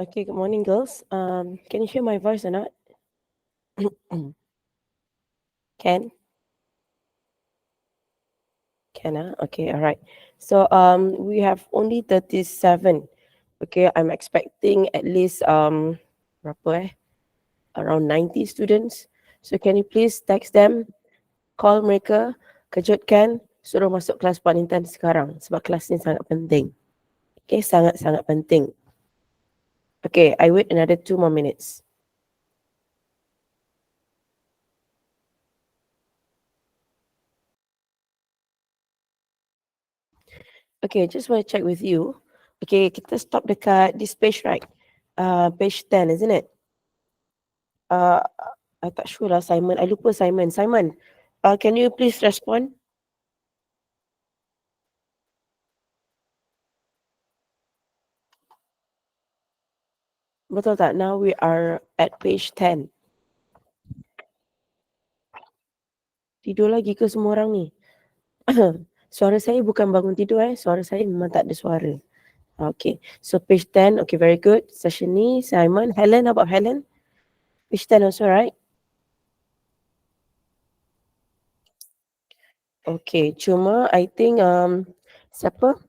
Okay, good morning, girls. Can you hear my voice or not? Can? Can, okay, all right. So, we have only 37. Okay, I'm expecting at least, berapa around 90 students. So, can you please text them, call mereka, kejutkan, suruh masuk kelas Puan Intan sekarang sebab kelas ni sangat penting. Okay, sangat-sangat penting. Okay, I wait another 2 more minutes. Okay, just want to check with you. Okay, kita stop dekat this page, right? Page 10, isn't it? Uh, I tak sure lah, Simon. I lupa Simon. Simon, can you please respond? Betul tak? Now we are at page 10. Tidur lagi ke semua orang ni? Suara saya bukan bangun tidur Suara saya memang tak ada suara. Okay. So page 10. Okay, very good. Session ni, Simon. Helen, how about Helen? Page 10 also, right? Okay. Cuma, I think, siapa?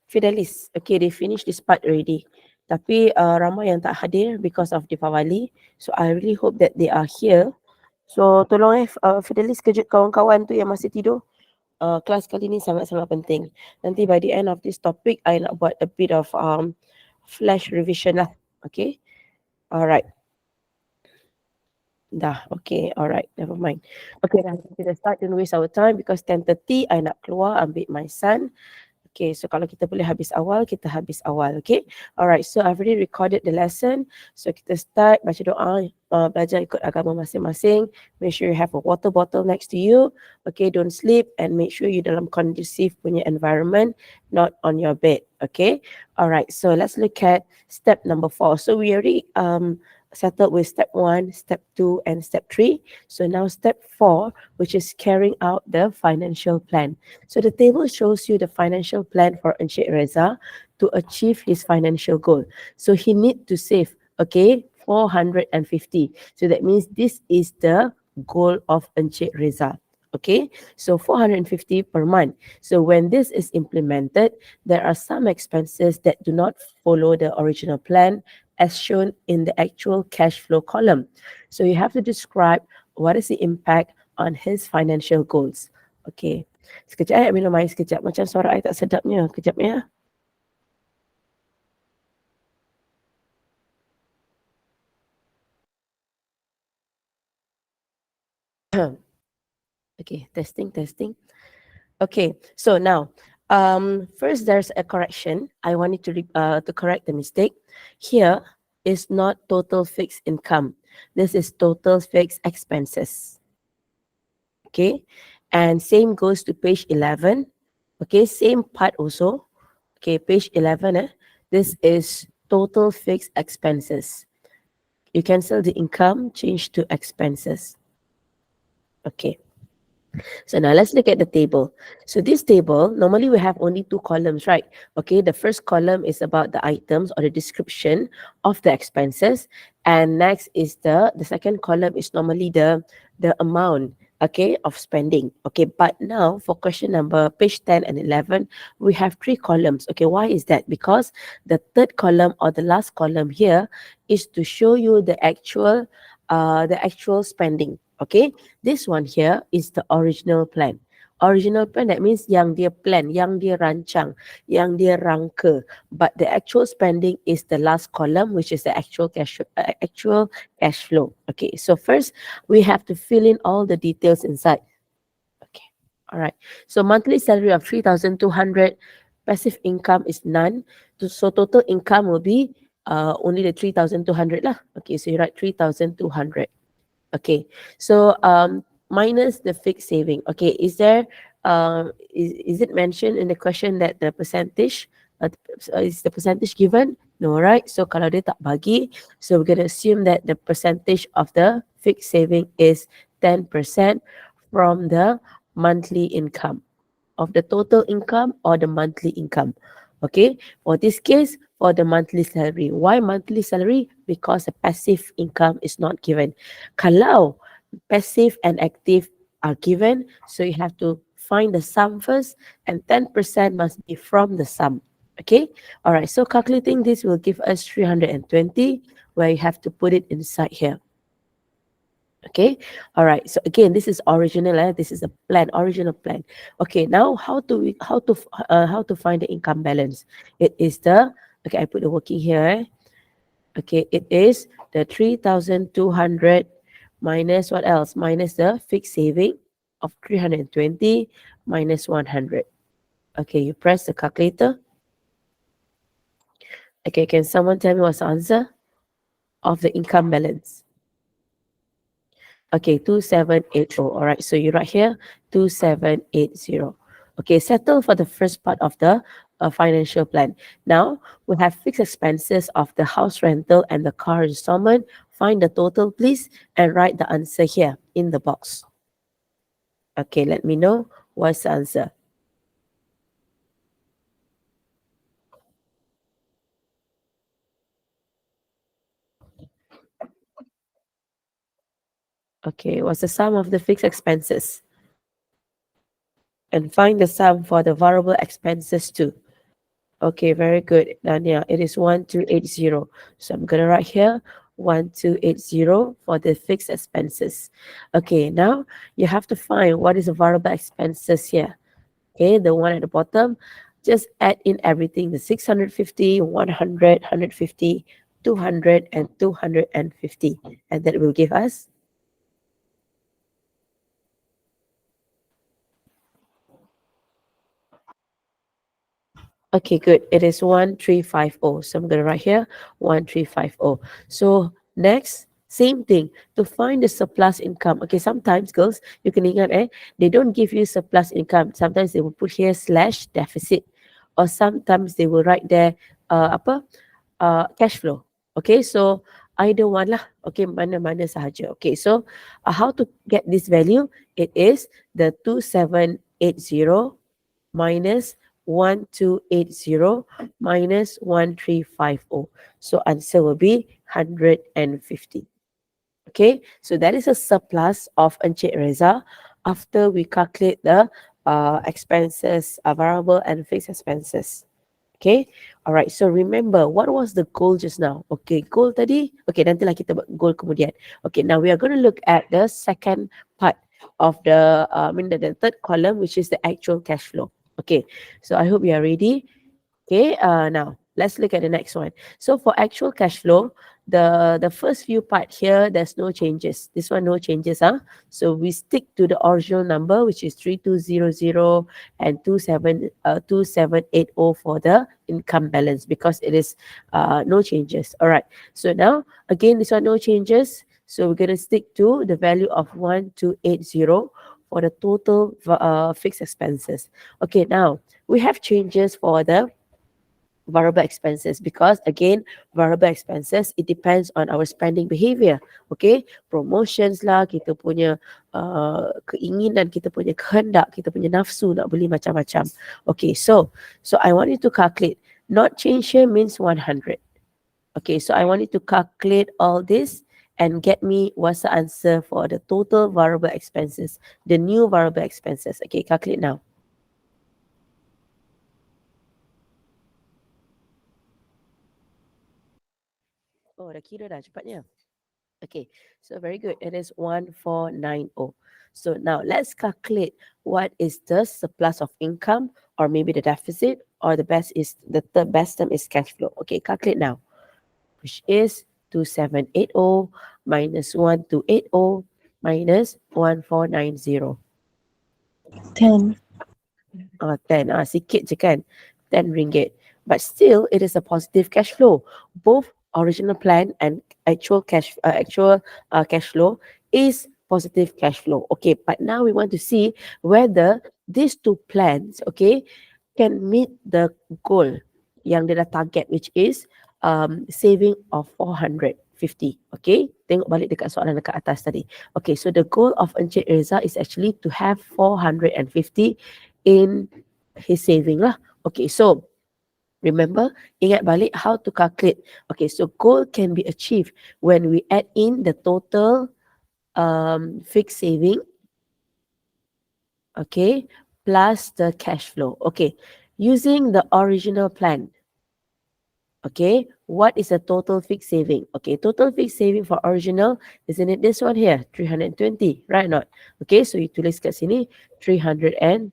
Fidelis. Okay, they finished this part already. Tapi ramai yang tak hadir because of Deepavali. So I really hope that they are here. So tolong Fidelis kejut kawan-kawan tu yang masih tidur. Kelas kali ni sangat-sangat penting. Nanti by the end of this topic, I nak buat a bit of flash revision lah. Okay. Alright. Dah, okay, alright, never mind. Okay, dah, kita start, don't waste our time because 10:30 I nak keluar ambil my son. Okay, so kalau kita boleh habis awal, kita habis awal, okay? Alright, so I've already recorded the lesson. So kita start baca doa, belajar ikut agama masing-masing. Make sure you have a water bottle next to you. Okay, don't sleep and make sure you dalam conducive punya environment, not on your bed, okay? Alright, so let's look at step number 4. So we already settled with step 1, step 2, and step 3. So now step 4, which is carrying out the financial plan. So the table shows you the financial plan for Encik Reza to achieve his financial goal. So he need to save, okay, 450. So that means this is the goal of Encik Reza. Okay, so 450 per month. So when this is implemented, there are some expenses that do not follow the original plan as shown in the actual cash flow column. So you have to describe what is the impact on his financial goals. Okay. Sekejap minum air sekejap. Macam suara air tak sedapnya. Kejap ya. Okay, testing. Okay, so now, first there's a correction. I wanted to correct the mistake. Here is not total fixed income. This is total fixed expenses. Okay, and same goes to page 11. Okay, same part also. Okay, page 11. This is total fixed expenses. You cancel the income, change to expenses. Okay. So now let's look at the table. So this table, normally we have only 2 columns, right? Okay, the first column is about the items or the description of the expenses. And next is the second column is normally the amount, okay, of spending. Okay, but now for question number, page 10 and 11, we have 3 columns. Okay, why is that? Because the third column or the last column here is to show you the actual spending. Okay, this one here is the original plan. Original plan, that means yang dia plan, yang dia rancang, yang dia rangka. But the actual spending is the last column, which is the actual cash flow. Okay, so first we have to fill in all the details inside. Okay, all right. So monthly salary of 3,200, passive income is none. So total income will be only the 3,200 lah. Okay, so you write 3,200. Okay, so minus the fixed saving. Okay, is there is it mentioned in the question that the percentage is the percentage given? No, right? So kalau dia tak bagi, so we're gonna assume that the percentage of the fixed saving is 10% from the monthly income, of the total income or the monthly income. Okay, for this case, for the monthly salary. Why monthly salary? Because the passive income is not given. Kalau passive and active are given, so you have to find the sum first, and 10% must be from the sum. Okay, all right, so calculating this will give us 320, where you have to put it inside here. Okay, all right, so again, this is original, this is a plan, original plan. Okay, now how to find the income balance? It is the, okay, I put the working here. Okay, it is the 3,200 minus what else? Minus the fixed saving of 320 minus 100. Okay, you press the calculator. Okay, can someone tell me what's the answer of the income balance? Okay, 2780. All right, so you write here 2780. Okay, settle for the first part of the financial plan. Now, we have fixed expenses of the house rental and the car installment. Find the total, please, and write the answer here in the box. Okay, let me know what's the answer. Okay, what's the sum of the fixed expenses? And find the sum for the variable expenses too. Okay, very good, Dania. It is 1280. So I'm going to write here 1280 for the fixed expenses. Okay, now you have to find what is the variable expenses here. Okay, the one at the bottom. Just add in everything, the 650, 100, 150, 200, and 250. And that will give us. Okay, good. It is 1350. So I'm going to write here 1350. So next, same thing. To find the surplus income. Okay, sometimes girls, you can ingat they don't give you surplus income. Sometimes they will put here slash deficit. Or sometimes they will write there cash flow. Okay, so either one lah. Okay, mana-mana sahaja. Okay, so how to get this value? It is the 2780 minus 1280 minus 1350. So answer will be 150. Okay, so that is a surplus of Encik Reza after we calculate the expenses, variable and fixed expenses. Okay, alright, so remember, what was the goal just now? Okay, goal tadi, okay, nantilah kita buat goal kemudian. Okay, now we are going to look at the second part of the, the third column, which is the actual cash flow. Okay, so I hope you are ready. Okay, now let's look at the next one. So for actual cash flow, the first few part here, there's no changes. This one, no changes. So we stick to the original number, which is 3200 and 2780 for the income balance, because it is no changes. All right. So now, again, this one, no changes. So we're going to stick to the value of 1280 for the total fixed expenses. Okay, now we have changes for the variable expenses, because again, variable expenses, it depends on our spending behavior. Okay, promotions lah, kita punya keinginan, kita punya kehendak, kita punya nafsu nak beli macam-macam. Okay, so I want you to calculate. Not change here means 100. Okay, so I want you to calculate all this and get me what's the answer for the total variable expenses, the new variable expenses. Okay, calculate now. Oh, dah kira dah cepatnya. Okay, so very good. It is 1490. So now let's calculate what is the surplus of income, or maybe the deficit, or the best term is cash flow. Okay, calculate now, which is 2780 minus 1280 minus 1490. 10. 10. Sikit je kan? 10 ringgit. But still, it is a positive cash flow. Both original plan and actual cash flow is positive cash flow. Okay, but now we want to see whether these two plans, okay, can meet the goal yang dia dah target, which is saving of 450. Okay, tengok balik dekat soalan dekat atas tadi. Okay, so the goal of Encik Reza is actually to have 450 in his saving lah. Okay, so Remember, ingat balik how to calculate. Okay, so goal can be achieved when we add in the total fixed saving, okay, plus the cash flow. Okay, using the original plan. Okay, what is the total fixed saving? Okay, total fixed saving for original, isn't it this one here? 320, right or not? Okay, so you tulis kat sini 320.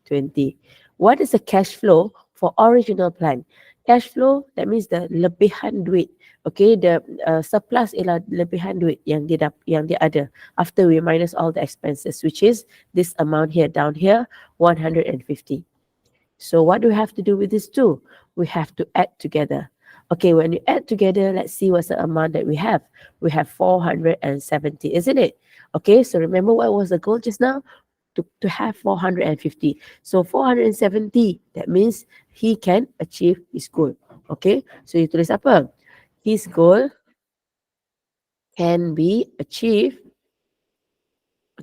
What is the cash flow for original plan? Cash flow, that means the lebihan duit. Okay, the surplus ialah lebihan duit yang dia ada after we minus all the expenses, which is this amount here, down here, 150. So what do we have to do with these two? We have to add together. Okay, when you add together, let's see what's the amount that we have. We have 470, isn't it? Okay, so remember what was the goal just now? To have 450. So 470, that means he can achieve his goal. Okay, so you tulis apa? His goal can be achieved,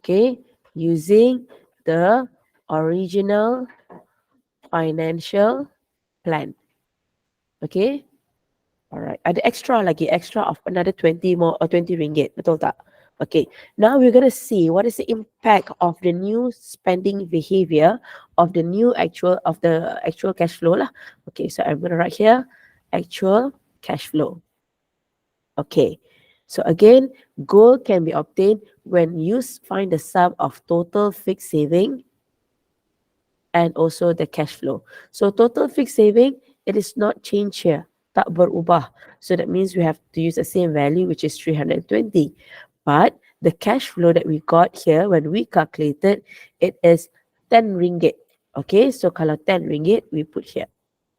okay, using the original financial plan. Okay, alright. Ada extra lagi, extra of another 20 more or 20 ringgit. Betul tak? Okay. Now we're going to see what is the impact of the new spending behavior of the actual cash flow lah. Okay, so I'm going to write here actual cash flow. Okay. So again, goal can be obtained when you find the sum of total fixed saving and also the cash flow. So total fixed saving, it is not changed here. Tak berubah. So that means we have to use the same value, which is 320. But the cash flow that we got here, when we calculated, it is 10 ringgit. Okay, so kalau 10 ringgit, we put here.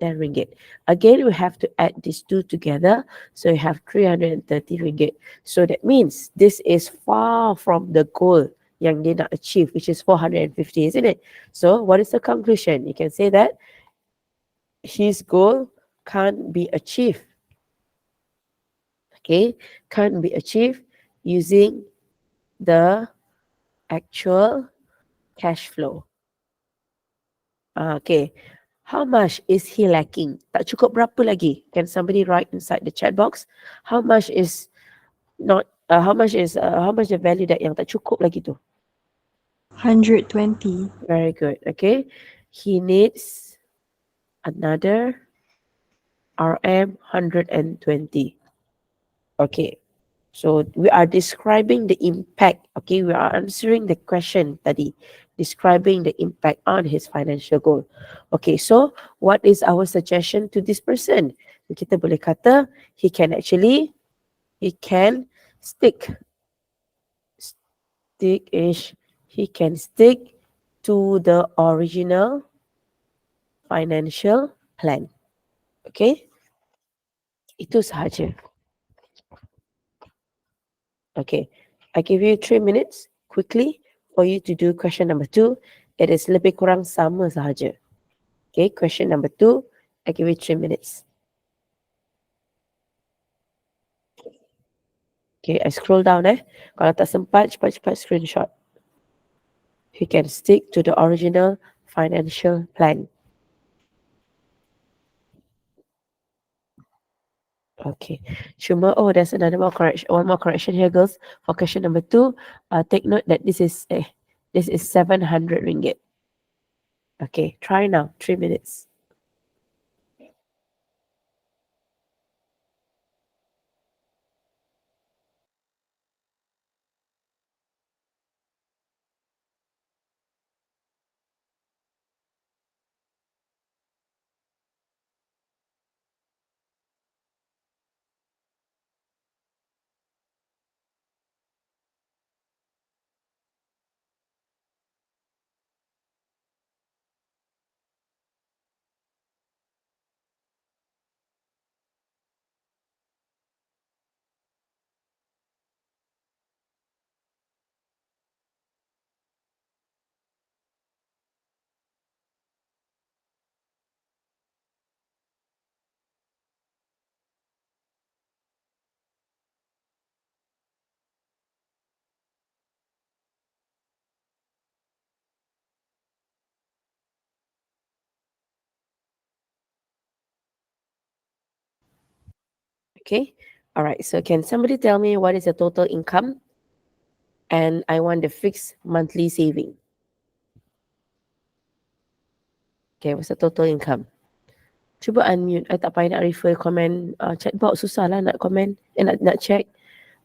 10 ringgit. Again, we have to add these two together. So you have 330 ringgit. So that means this is far from the goal yang dia nak achieve, which is 450, isn't it? So what is the conclusion? You can say that his goal can't be achieved. Okay, can't be achieved using the actual cash flow. Okay, how much is he lacking? Tak cukup berapa lagi? Can somebody write inside the chat box? How much is not? How much the value that yang tak cukup lagi tu? 120. Very good. Okay, he needs another RM 120. Okay, so we are describing the impact. Okay, we are answering the question tadi, describing the impact on his financial goal. Okay, so what is our suggestion to this person? Kita boleh kata he can stick he can stick to the original financial plan. Okay, itu sahaja. Okay, I give you 3 minutes quickly for you to do question number 2. It is lebih kurang sama sahaja. Okay, question number 2, I give you 3 minutes. Okay, I scroll down Kalau tak sempat, cepat-cepat screenshot. You can stick to the original financial plan. Okay. Cuma, there's one more correction here, girls. For question number 2, take note that this is 700 ringgit. Okay, try now. 3 minutes. Okay. All right. So can somebody tell me what is the total income? And I want the fixed monthly saving. Okay, what's the total income? Cuba unmute. I tak payah nak refer komen chat box. Susah lah nak komen. Nak check.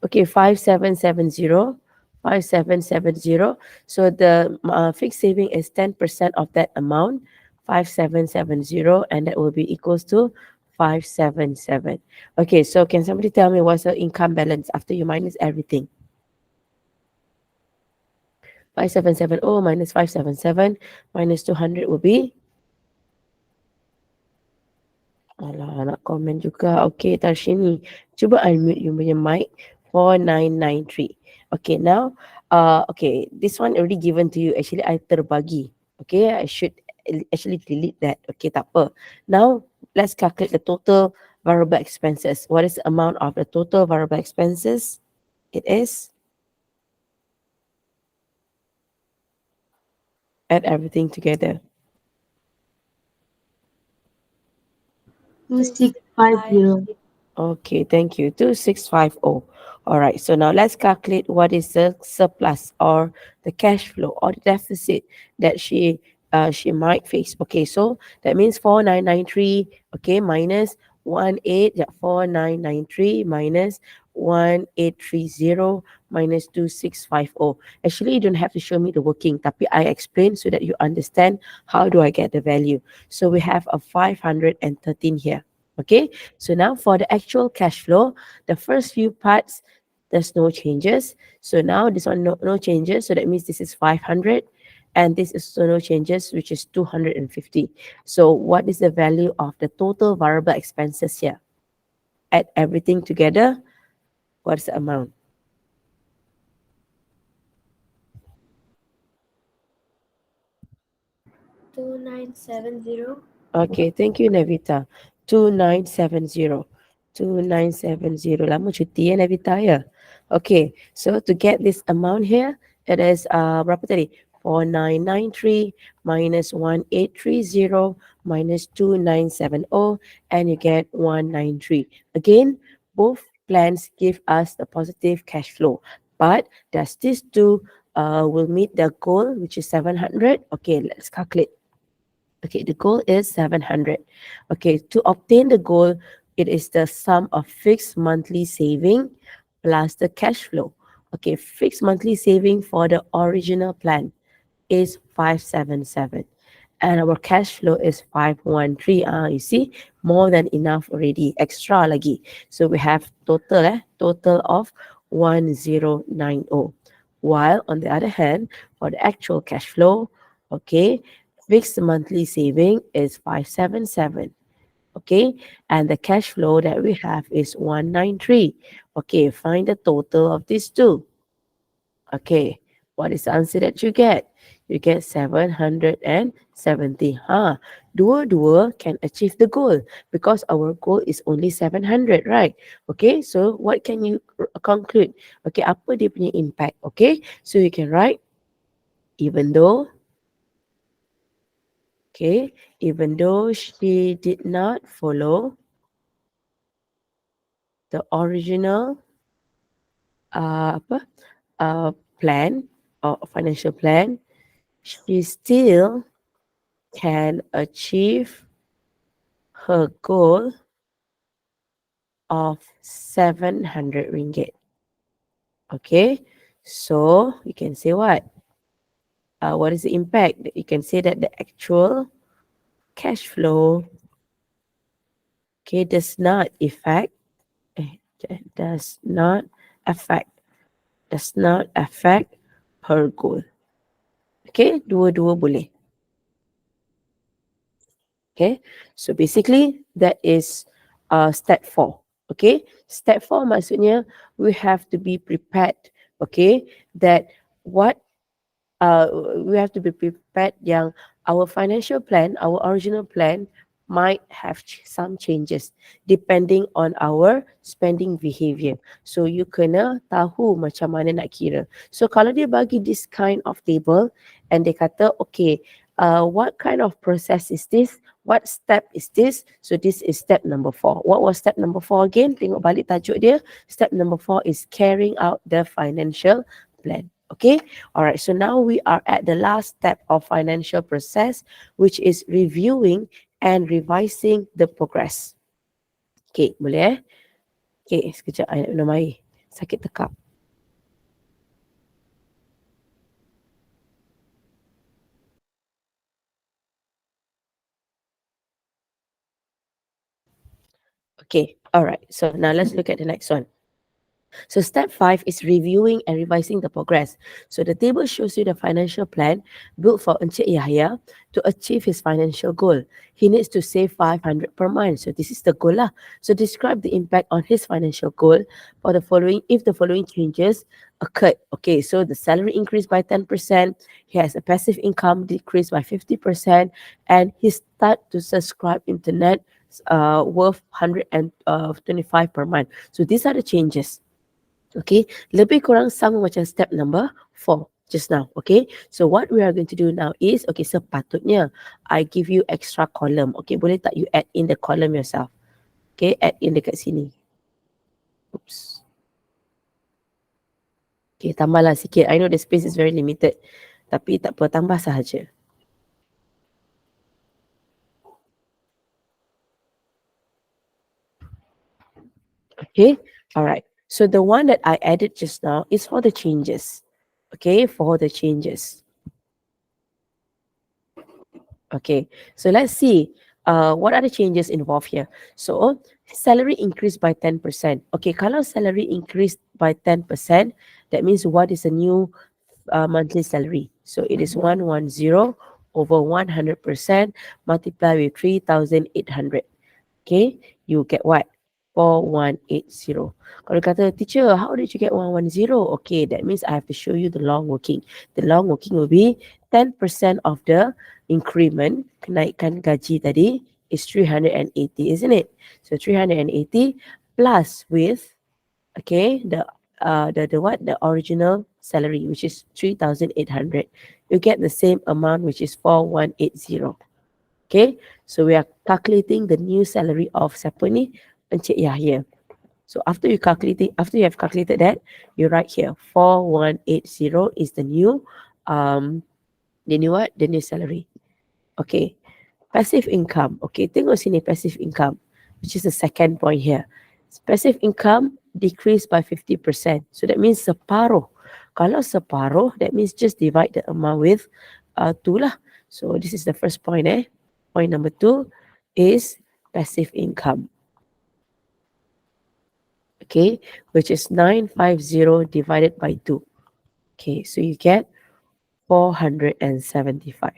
Okay, 5770. 5770. So the fixed saving is 10% of that amount. 5770. And that will be equals to 577. Okay, so can somebody tell me what's the income balance after you minus everything? 5770 minus 577 minus 200 will be. Alah, nak komen juga. Okay, Tarshini. Cuba unmute you punya mic. 4993. Okay, now, okay, this one already given to you. Actually, I terbagi. Okay, I should actually delete that. Okay, tak apa. Now, let's calculate the total variable expenses. What is the amount of the total variable expenses? It is, add everything together. 2650. Okay, thank you. 2650. All right, so now let's calculate what is the surplus or the cash flow or the deficit that she might face. Okay, so that means 4993, okay, minus 4993 minus 1830 minus 2650. Actually, you don't have to show me the working, tapi I explain so that you understand how do I get the value. So we have a 513 here. Okay, so now for the actual cash flow, the first few parts, there's no changes. So now this one, no changes. So that means this is 500. And this is also no changes, which is 250. So what is the value of the total variable expenses here? Add everything together. What's the amount? 2970. Okay, thank you, Nevita. 2970. 2970. Lama cuti ya, Nevita ya. Okay, so to get this amount here, it is berapa tadi? 4993 minus 1830 minus 2970, and you get 193. Again, both plans give us the positive cash flow. But does this two will meet the goal, which is 700? Okay, let's calculate. Okay, the goal is 700. Okay, to obtain the goal, it is the sum of fixed monthly saving plus the cash flow. Okay, fixed monthly saving for the original plan is 577. And our cash flow is 513. You see, more than enough already. Extra lagi. So we have total of 1090. While on the other hand, for the actual cash flow, okay, fixed monthly saving is 577. Okay, and the cash flow that we have is 193. Okay, find the total of these two. Okay, what is the answer that you get? You get 770. Dua-dua can achieve the goal because our goal is only 700, right? Okay, so what can you conclude? Okay, apa dia punya impact? Okay, so you can write, even though, okay, even though she did not follow the original plan or financial plan, she still can achieve her goal of 700 ringgit. Okay, so you can say what? What is the impact? You can say that the actual cash flow, okay, does not affect her goal. Okay, dua-dua boleh. Okay, so basically that is step 4. Okay, step 4 maksudnya we have to be prepared. Okay, that what we have to be prepared yang our financial plan, our original plan might have some changes depending on our spending behavior. So you kena tahu macam mana nak kira. So kalau dia bagi this kind of table and dia kata okay, what kind of process is this? What step is this? So this is step number 4. What was step number 4 again? Tengok balik tajuk dia. Step number 4 is carrying out the financial plan. Okay. All right. So now we are at the last step of financial process, which is reviewing and revising the progress. Okay. Boleh eh? Okay. Sekejap. I nak minum air. Sakit tekak. Okay. All right. So now let's look at the next one. So step 5 is reviewing and revising the progress. So the table shows you the financial plan built for Encik Yahya to achieve his financial goal. He needs to save 500 per month. So this is the goal lah. So describe the impact on his financial goal for the following if the following changes occurred. Okay, so the salary increased by 10%, he has a passive income decreased by 50%, and he start to subscribe internet worth 125 per month. So these are the changes. Okay, lebih kurang sama macam step number 4 just now. Okay, so what we are going to do now is, okay, sepatutnya I give you extra column. Okay, boleh tak you add in the column yourself? Okay, add in dekat sini. Oops. Okay, tambahlah sikit. I know the space is very limited. Tapi tak apa, tambah sahaja. Okay, all right. So the one that I added just now is for the changes. Okay, for the changes. Okay, so let's see what are the changes involved here. So salary increased by 10%. Okay, kalau salary increased by 10%, that means what is the new monthly salary? So it is 110 over 100% multiplied with 3,800. Okay, you get what? 4180. Kalau kata, teacher, how did you get 110? Okay, that means I have to show you the long working. The long working will be 10% of the increment, kenaikan gaji tadi, is 380, isn't it? So 380 plus with, okay, the what? The original salary, which is 3,800. You get the same amount, which is 4180. Okay, so we are calculating the new salary of siapa ni? Encik Yahya. So after you have calculated that, you write here 4180 is the new what? The new salary. Okay. Passive income. Okay, tengok sini passive income, which is the second point here. Passive income decreased by 50%. So that means separuh. Kalau separuh, that means just divide the amount with 2 lah. So this is the first point. Point number 2 is passive income. Okay, which is 950 divided by 2. Okay, so you get 475.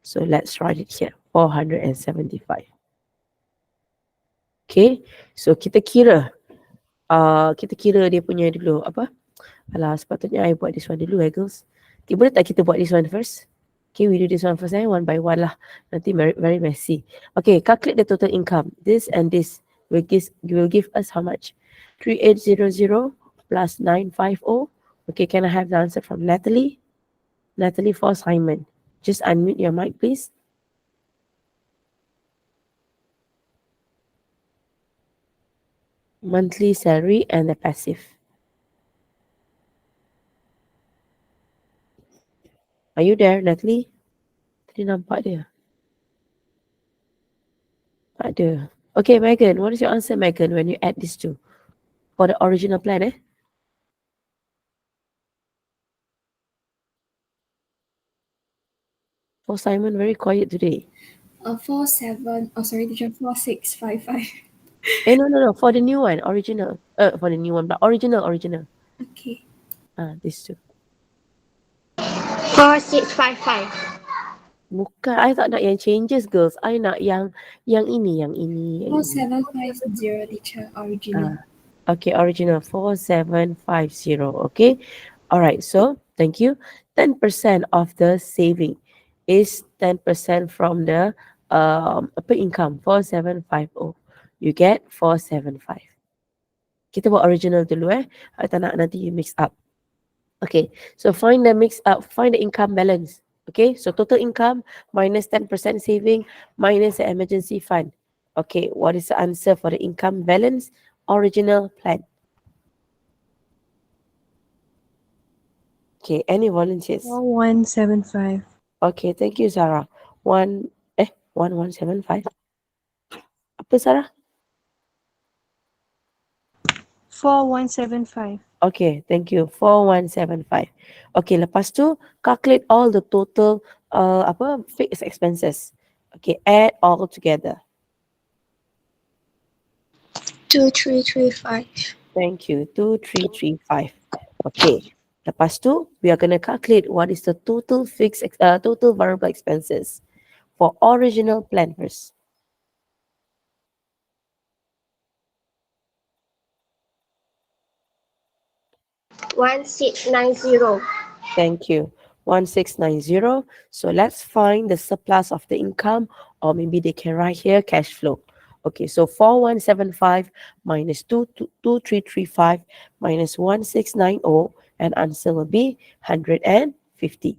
So let's write it here, 475. Okay, so kita kira dia punya dulu apa? Alah, sepatutnya I buat this one dulu girls. Okay, boleh tak kita buat this one first? Okay, we do this one first, one by one lah. Nanti very, very messy. Okay, calculate the total income. This and this will give us how much? 3800 plus 950. Okay, can I have the answer from Natalie? Natalie for Simon. Just unmute your mic, please. Monthly salary and the passive. Are you there, Natalie? Tadi nampak dia. Tak ada. Okay, Megan, what is your answer, Megan, when you add these two? For the original plan, For Simon, very quiet today. 4655. No. For the new one, original. For the new one, but original. Okay. These two. 4655. Bukan, I tak nak yang changes, girls. I nak yang ini. 4750, teacher, original. Okay, original 4750. Okay. All right. So thank you. 10% of the saving is 10% from the income 4750. You get 475. Kita buat original dulu I tak nak nanti you mix up. Okay. So find the income balance. Okay, so total income minus 10% saving minus the emergency fund. Okay, what is the answer for the income balance original plan? Okay, any volunteers? 4175. Okay, thank you, Sarah. 1175. Apa, Sarah? 4175. Okay, thank you. 4175. Okay, lepas tu calculate all the total apa fixed expenses. Okay, add all together. 2335. Thank you. 2335. Okay. Lepas tu, we are going to calculate what is the total total variable expenses for original plan first. 1690. Thank you. 1690. So let's find the surplus of the income, or maybe they can write here cash flow. Okay, so 4175 minus 2335 minus 1690, and answer will be 150.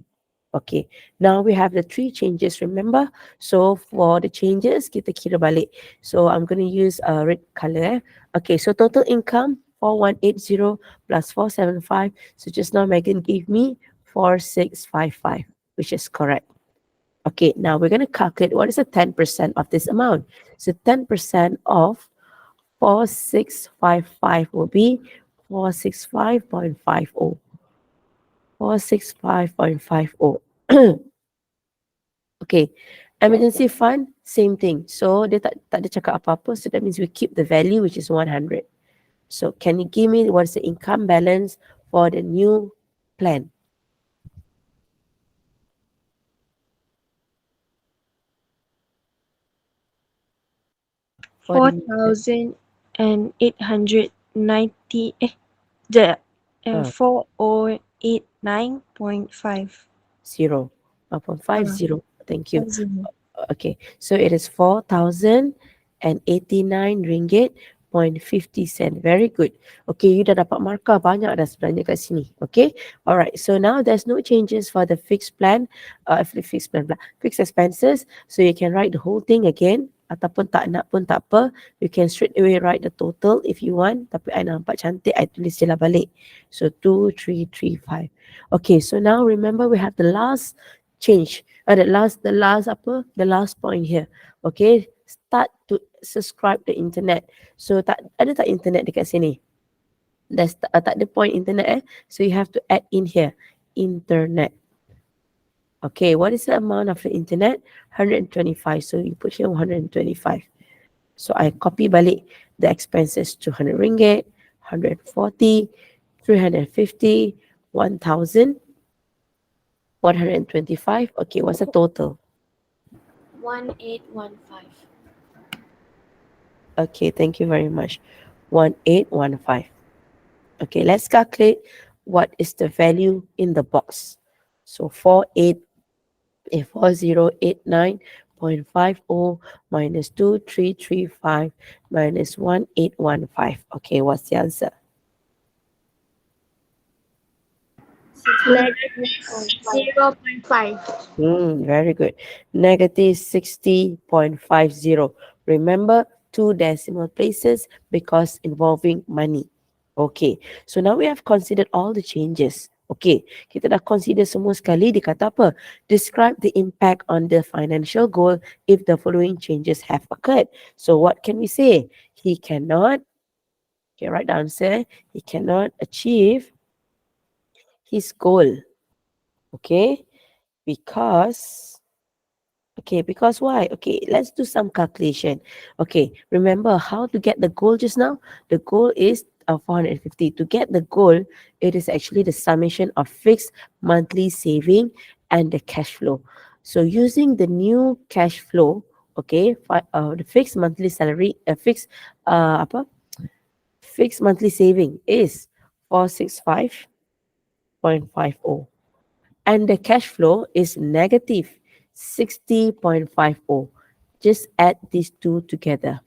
Okay, now we have the three changes, remember? So for the changes, kita kira balik. So I'm going to use a red color. Okay, so total income 4180 plus 475. So just now Megan gave me 4655, which is correct. Okay, now we're going to calculate what is the 10% of this amount. So 10% of 4655 will be 465.50. 465.50. Okay, emergency fund, same thing. So dia tak ada cakap apa-apa. So that means we keep the value, which is 100. So can you give me what's the income balance for the new plan? For the new plan. 4890. Ah, 4089.5. 0. 50. Thank you. 50. Okay, so it is 4,089 ringgit point 50 cent. Very good. Okay, you dah dapat markah banyak dah sebenarnya kat sini. Okay, alright. So now there's no changes for the fixed plan, fixed expenses. So you can write the whole thing again. Ataupun tak nak pun tak apa. You can straight away write the total if you want. Tapi I nampak cantik, I tulis je lah balik. So 2335. Okay, so now remember we have the last change. The last point here. Okay, start to subscribe the internet. So ada tak internet dekat sini? Tak ada point internet So you have to add in here internet. Okay, what is the amount of the internet? 125. So you put here 125. So I copy balik the expenses, 200 ringgit, 140, 350, 1,000, 125. Okay, what's the total? 1815. Okay, thank you very much. 1815. Okay, let's calculate what is the value in the box. So 4089.50 minus 2335 minus 1815. Okay, what's the answer? -0.5. Very good. Negative 60.50. Remember, two decimal places because involving money. Okay, so now we have considered all the changes. Okay, kita dah consider semua sekali. Dia kata apa? Describe the impact on the financial goal if the following changes have occurred. So what can we say? He cannot, okay, write the answer. He cannot achieve his goal. Okay, because why? Okay, let's do some calculation. Okay, remember how to get the goal just now? The goal is 450. To get the goal, it is actually the summation of fixed monthly saving and the cash flow. So using the new cash flow, okay, the fixed monthly salary, apa? Fixed monthly saving is 465.50. And the cash flow is negative 60.50. Just add these two together.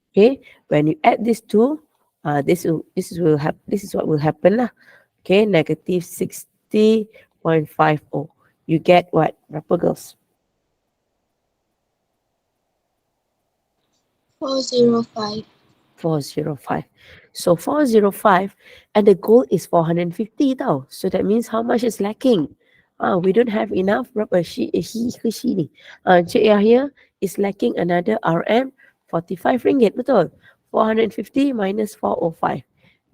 Okay, when you add these two, this is what will happen lah. Okay, negative 60.50. You get what? Berapa girls? 405. 405. So 405 and the goal is 450 tau. So that means how much is lacking? We don't have enough. Berapa? He ke she ni? Cik Yahya is lacking another RM 45 ringgit. Betul? 450 minus 405.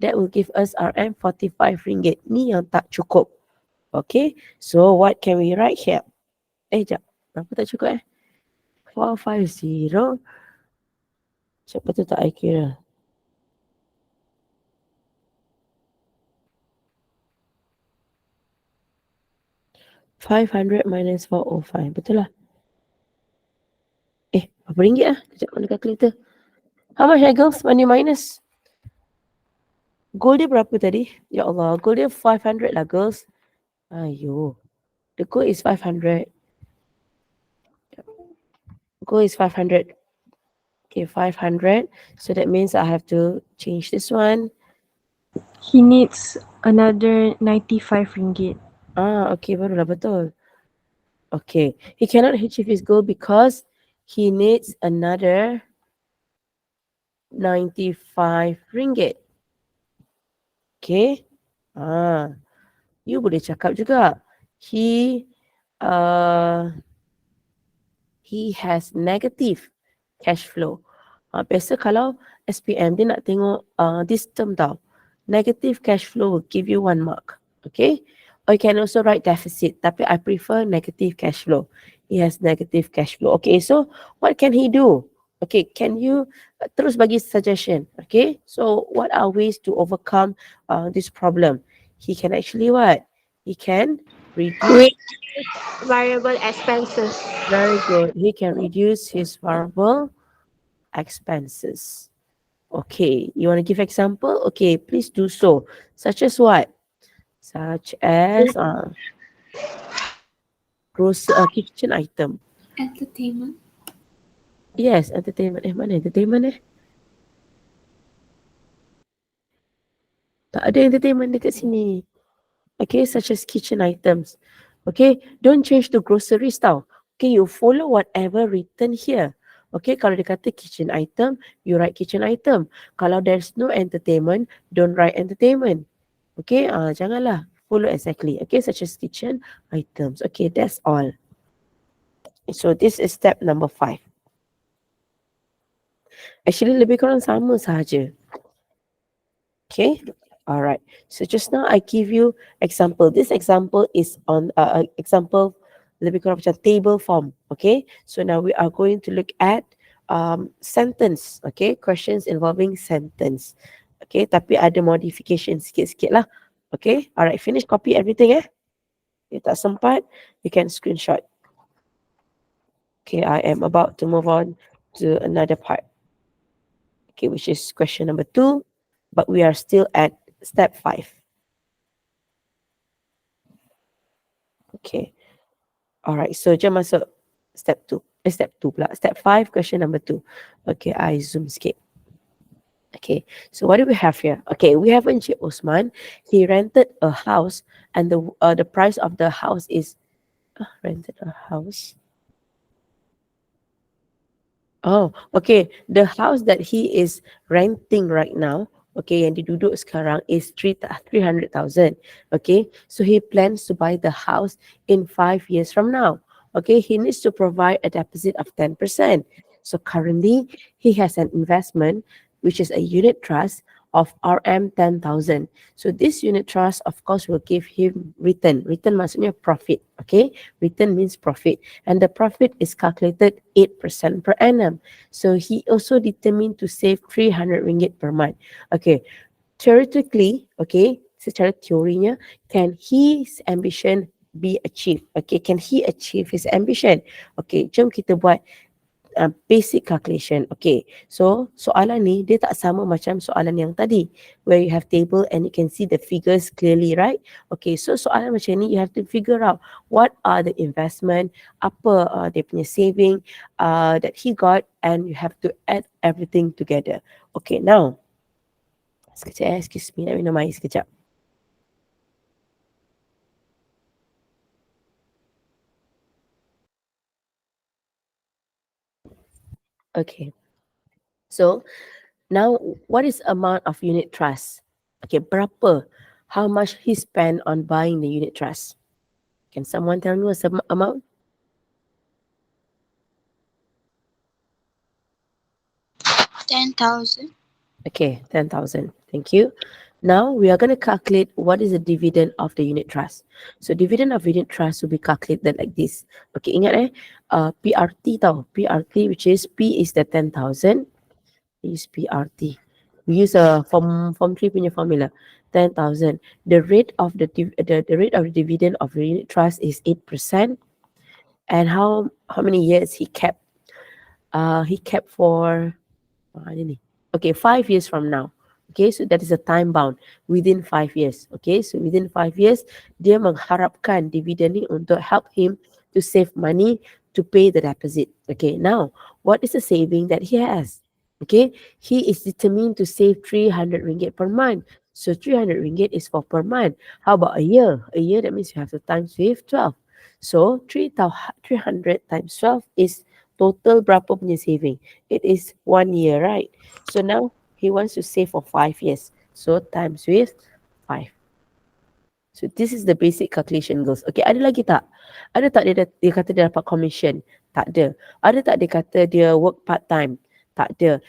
That will give us RM 45 ringgit. Ni yang tak cukup. Okay. So what can we write here? Jap. Berapa tak cukup 450. Siapa tu tak I kira? 500 minus 405. Betul lah. Berapa ringgit lah? Sekejap mana calculator. How much girls when you minus? Goal dia berapa tadi? Ya Allah. Goal dia 500 lah girls. Ayo. The goal is 500. Goal is 500. Okay, 500. So that means I have to change this one. He needs another 95 ringgit. Okay, barulah betul. Okay. He cannot achieve his goal because he needs another 95 ringgit. Okay. You boleh cakap juga. He has negative cash flow. Biasa kalau SPM dia nak tengok this term tau. Negative cash flow will give you 1 mark. Okay. Or you can also write deficit. Tapi I prefer negative cash flow. He has negative cash flow. Okay. So what can he do? Okay. Can you terus bagi suggestion? Okay. So what are ways to overcome this problem? He can actually what? He can reduce Variable expenses. Very good. He can reduce his variable expenses. Okay. You want to give example? Okay, please do so. Such as what? Such as kitchen item. Entertainment. Yes, entertainment. Mana entertainment Tak ada entertainment dekat sini. Okay, such as kitchen items. Okay, don't change to groceries tau. Okay, you follow whatever written here. Okay, kalau dia kata kitchen item, you write kitchen item. Kalau there's no entertainment, don't write entertainment. Okay, janganlah follow exactly. Okay, such as kitchen items. Okay, that's all. So this is step number 5. Actually, lebih kurang sama sahaja. Okay. All right. So just now I give you example. This example is on example lebih kurang macam table form. Okay. So now we are going to look at sentence. Okay. Questions involving sentence. Okay. Tapi ada modification sikit-sikit lah. Okay. All right. Finish copy everything Okay, tak sempat, you can screenshot. Okay. I am about to move on to another part. Okay. Which is question number 2. But we are still at step 5. Okay. Alright. So, jom masuk step 2. Step 2 pula. Step 5, question number 2. Okay. I zoom sikit. Okay. So, what do we have here? Okay. We have Encik Osman. He rented a house and the price of the house is... rented a house? Oh, okay. The house that he is renting right now, okay, yang diduduk sekarang is 300,000. Okay, so he plans to buy the house in 5 years from now. Okay, he needs to provide a deposit of 10%. So currently, he has an investment, which is a unit trust of RM 10,000. So this unit trust, of course, will give him return. Return maksudnya profit. Okay, return means profit, and the profit is calculated 8% per annum. So he also determined to save 300 ringgit per month. Okay, theoretically, okay, secara teorinya, can his ambition be achieved? Okay, can he achieve his ambition? Okay, jom kita buat basic calculation. Okay, so soalan ni dia tak sama macam soalan yang tadi where you have table and you can see the figures clearly, right? Okay, so soalan macam ni you have to figure out what are the investment, apa dia punya saving that he got, and you have to add everything together. Okay, now sekejap excuse me, let me minum air sekejap. Okay. So now, what is amount of unit trust? Okay, berapa? How much he spent on buying the unit trust? Can someone tell me what's the amount? 10,000. Okay, 10,000. Thank you. Now we are going to calculate what is the dividend of the unit trust. So dividend of unit trust will be calculated like this. Okay, ingat PRT tau. PRT, which is P is the 10,000. Is PRT. We use a form 3 punya formula. 10,000. The rate of the rate of the dividend of the unit trust is 8%. And how many years he kept? He kept for okay, 5 years from now. Okay, so that is a time bound within 5 years. Okay, so within 5 years, dia mengharapkan dividend ni untuk help him to save money to pay the deposit. Okay, now what is the saving that he has? Okay, he is determined to save 300 ringgit per month. So 300 ringgit is for per month. How about a year? A year, that means you have to times with 12. So 300 times 12 is total berapa punya saving? It is 1 year, right? So now he wants to save for 5 years. So times with 5. So this is the basic calculation, girls. Okay, ada lagi tak? Ada tak dia kata dia dapat commission? Tak ada. Ada tak dia kata dia work part time? Tak ada.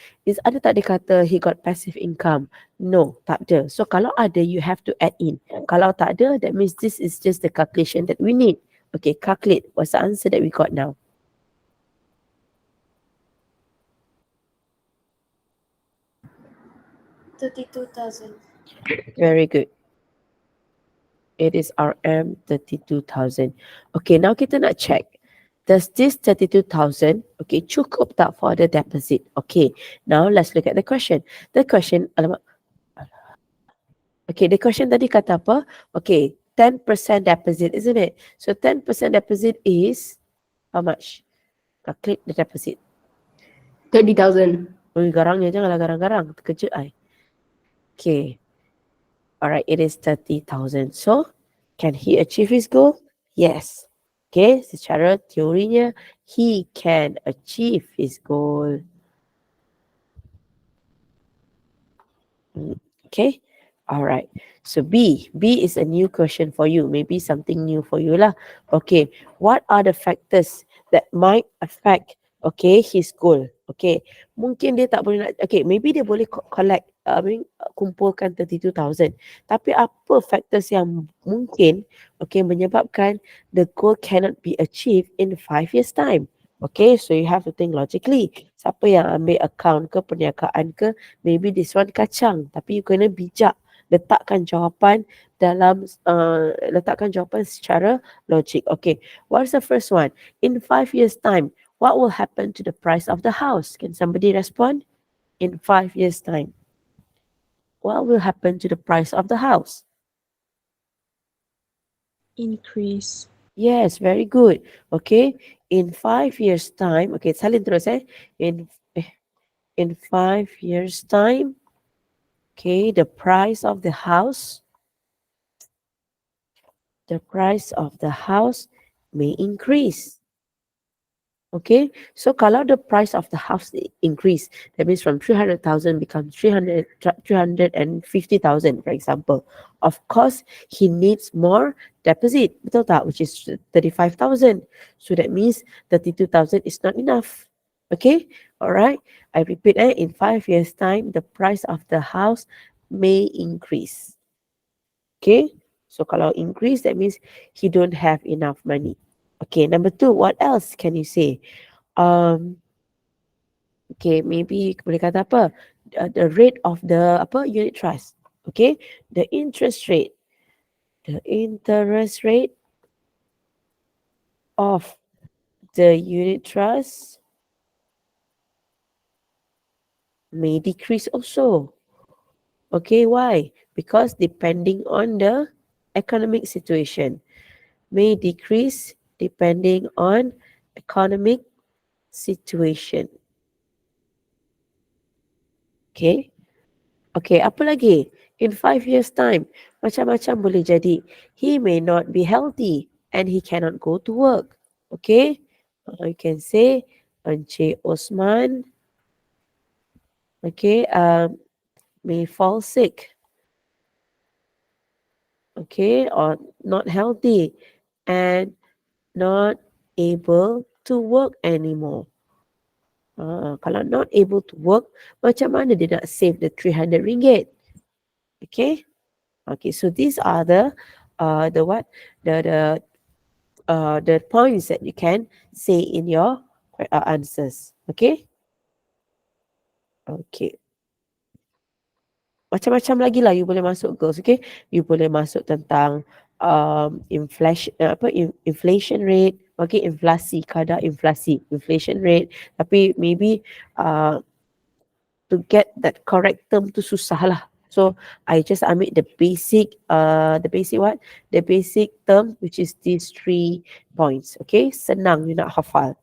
Ada tak dia kata he got passive income? No, tak ada. So kalau ada, you have to add in. Kalau tak ada, that means this is just the calculation that we need. Okay, calculate. What's the answer that we got now? 32,000. Very good. It is RM 32,000. Okay, now kita nak check. Does this 32,000, okay, cukup tak for the deposit? Okay, now let's look at the question. The question, okay, the question tadi kata apa? Okay, 10% deposit, isn't it? So 10% deposit is how much? Calculate the deposit. 30,000. Ui, garangnya janganlah garang-garang. Terkejut I. Okay. Alright, it is 30,000. So, can he achieve his goal? Yes. Okay, secara teorinya, he can achieve his goal. Okay, alright. So B is a new question for you. Maybe something new for you lah. Okay, what are the factors that might affect, okay, his goal? Okay, mungkin dia tak boleh nak, okay, maybe dia boleh collect, kumpulkan 32,000. Tapi apa factors yang mungkin, okay, menyebabkan the goal cannot be achieved in 5 years time? Okay, so you have to think logically. Siapa yang ambil account ke, perniagaan ke, maybe this one kacang. Tapi you kena bijak. Letakkan jawapan dalam, letakkan jawapan secara logik. Okay, what's the first one? In 5 years time, what will happen to the price of the house? Can somebody respond? In 5 years time, what will happen to the price of the house? Increase. Yes, very good. Okay, in 5 years time, okay, salin terus in 5 years time, okay, the price of the house may increase. Okay, so kalau the price of the house increase, that means from 300,000 becomes 350,000, for example. Of course, he needs more deposit, betul tak? Which is 35,000. So that means 32,000 is not enough. Okay, alright. I repeat, in 5 years time, the price of the house may increase. Okay, so kalau increase, that means he don't have enough money. Okay, number 2, what else can you say? Okay, maybe boleh kata apa? The rate of the unit trust. Okay, the interest rate. The interest rate of the unit trust may decrease also. Okay, why? Because depending on the economic situation, may decrease depending on economic situation. Okay. Okay, apa lagi? In 5 years time, macam-macam boleh jadi. He may not be healthy and he cannot go to work. Okay. You can say, Encik Osman okay, may fall sick, okay, or not healthy, and not able to work anymore. Kalau not able to work, macam mana dia nak save the 300 ringgit? Okay, okay. So these are the what the points that you can say in your answers. Okay, okay. Macam-macam lagi lah you boleh masuk, girls. Okay, you boleh masuk tentang inflation rate. Okay, inflasi, kadar inflasi, inflation rate. Tapi maybe to get that correct term tu susah lah. So I just ambil the basic what? The basic term, which is these 3 points. Okay, senang you nak hafal.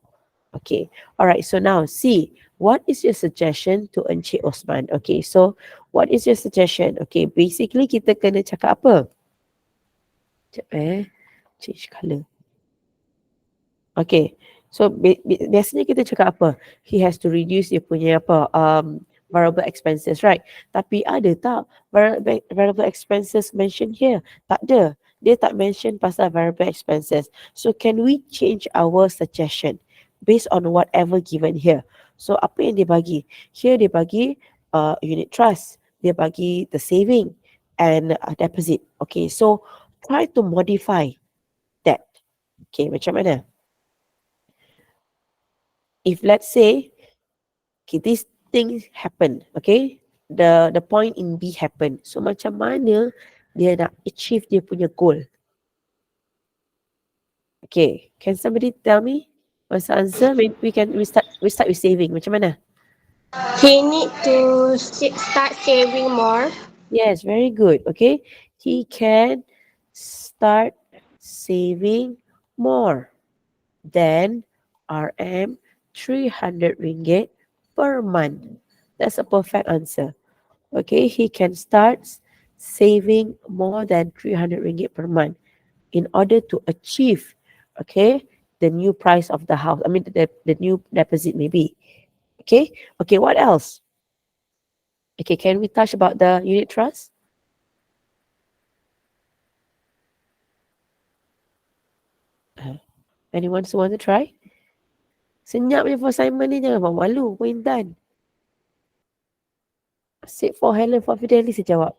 Okay, alright. So now see, what is your suggestion to Encik Osman? Okay, so what is your suggestion? Okay, basically kita kena cakap apa? Sekejap change colour. Okay, so biasanya kita cakap apa? He has to reduce dia punya apa? Variable expenses, right? Tapi ada tak variable expenses mentioned here? Tak ada. Dia tak mention pasal variable expenses. So can we change our suggestion based on whatever given here? So apa yang dia bagi? Here dia bagi unit trust. Dia bagi the saving and deposit. Okay, so try to modify that. Okay, macam mana? If let's say, okay, this thing happen, okay, the point in B happen. So macam mana dia nak achieve dia punya goal? Okay, can somebody tell me what's the answer? Maybe we start with saving. Macam mana? He need to start saving more. Yes, very good. Okay, he can start saving more than RM 300 ringgit per month. That's a perfect answer. Okay, he can start saving more than 300 ringgit per month in order to achieve, okay, the new price of the house. I mean, the new deposit maybe. Okay, okay, what else? Okay, can we touch about the unit trust? Anyone who want to try? Senyap je for Simon ni, jangan malu. Kau Intan. Sit for Helen for Fidelis, dia jawab.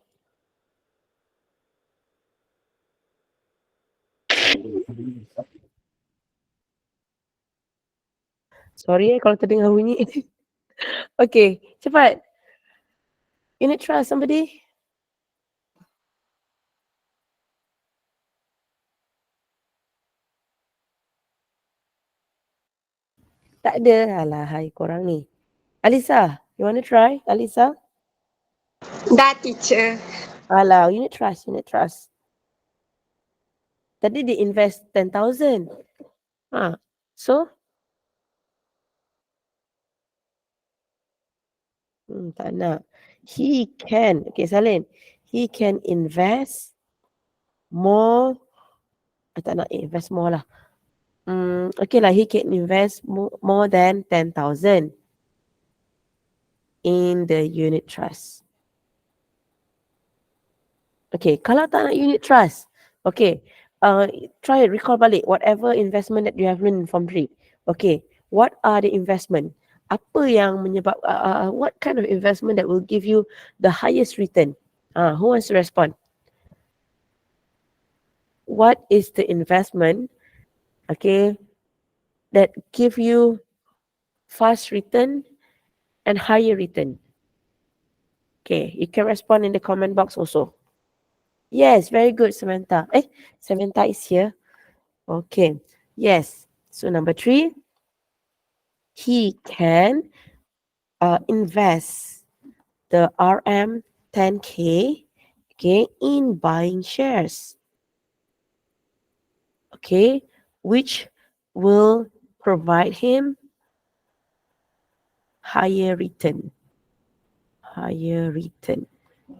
Sorry kalau terdengar bunyi. Okay, cepat. Unit trust, somebody? Tak ada. Alah, hai korang ni. Alisa, you want to try? Alisa? That teacher. Alah, unit trust, unit trust. Tadi dia invest 10,000. So? Tak nak. He can, okay Salin. He can invest more. Tak nak invest more lah. Okay lah, he can invest more than 10,000 in the unit trust. Okay, kalau tak nak unit trust, okay, try recall balik whatever investment that you have learned from Form 3. Okay, what are the investment? Apa yang menyebab, what kind of investment that will give you the highest return? Who wants to respond? What is the investment, okay, that give you fast return and higher return? Okay, you can respond in the comment box also. Yes, very good, Samantha. Samantha is here. Okay, yes. So number 3, he can invest the RM 10K, okay, in buying shares, okay, which will provide him higher return. Higher return.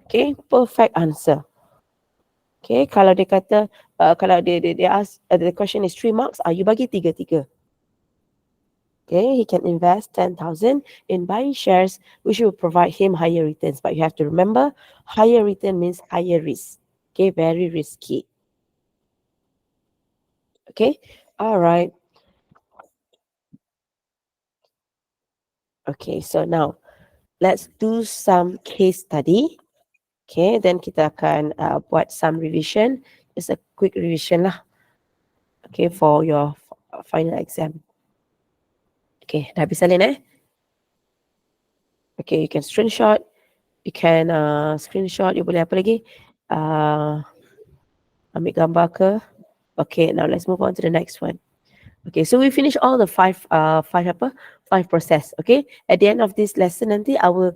Okay, perfect answer. Okay, kalau dia kata, kalau dia ask, the question is 3 marks, you bagi 3. Okay, he can invest 10,000 in buying shares, which will provide him higher returns. But you have to remember, higher return means higher risk. Okay, very risky. Okay, all right. Okay, so now let's do some case study. Okay, then kita akan buat some revision. Just a quick revision lah. Okay, for your final exam. Okay, dah habis salin Okay, you can screenshot. You can screenshot. You boleh apa lagi? Ambil gambar ke? Okay, now let's move on to the next one. Okay, so we finish all the five process. Okay, at the end of this lesson, nanti I will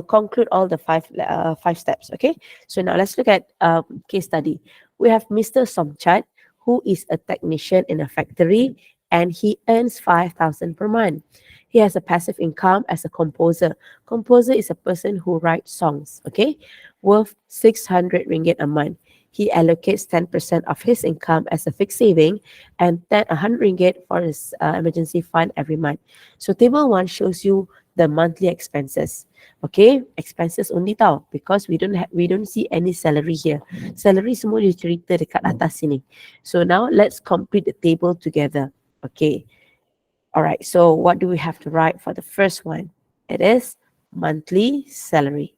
conclude all the five steps. Okay, so now let's look at case study. We have Mr. Somchat, who is a technician in a factory, and he earns 5,000 per month. He has a passive income as a composer. Composer is a person who writes songs. Okay, worth 600 ringgit a month. He allocates 10% of his income as a fixed saving and 100 ringgit for his emergency fund every month. So table 1 shows you the monthly expenses. Okay, expenses only tau, because we don't see any salary here. Salary semua dia cerita dekat atas sini. So now let's complete the table together. Okay. All right. So what do we have to write for the first one? It is monthly salary.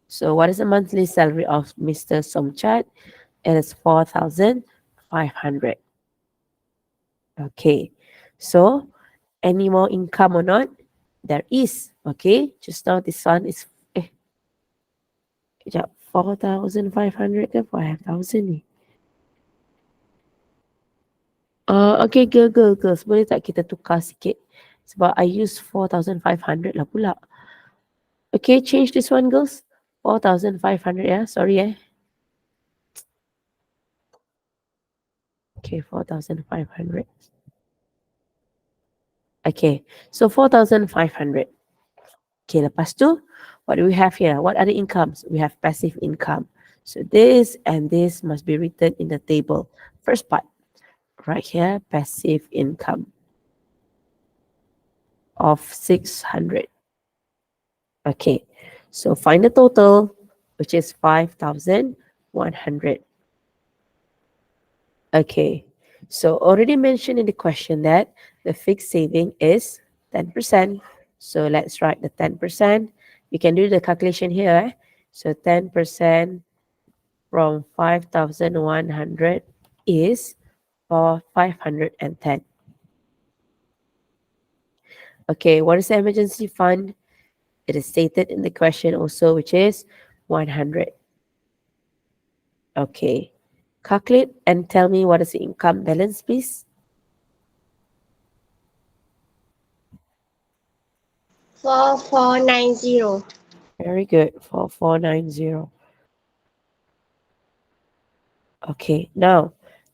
So what is the monthly salary of Mr. Somchat? It is 4,500. Okay. So any more income or not? There is. Okay. Just now this one is 4,500 ke 5,000 ni? Okay, girls. Boleh tak kita tukar sikit? Sebab I use 4,500 lah pula. Okay, change this one, girls. 4,500, yeah. Sorry, Okay, 4,500. Okay, so 4,500. Okay, lepas tu, what do we have here? What are the incomes? We have passive income. So this and this must be written in the table. First part, right here, passive income of 600. Okay, so find the total, which is 5,100. Okay, so already mentioned in the question that the fixed saving is 10%. So let's write the 10%. We can do the calculation here. So 10% from 5,100 is for 510. Okay, what is the emergency fund? It is stated in the question also, which is 100. Okay, calculate and tell me what is the income balance, please. 4490. Very good, 4490. Okay, now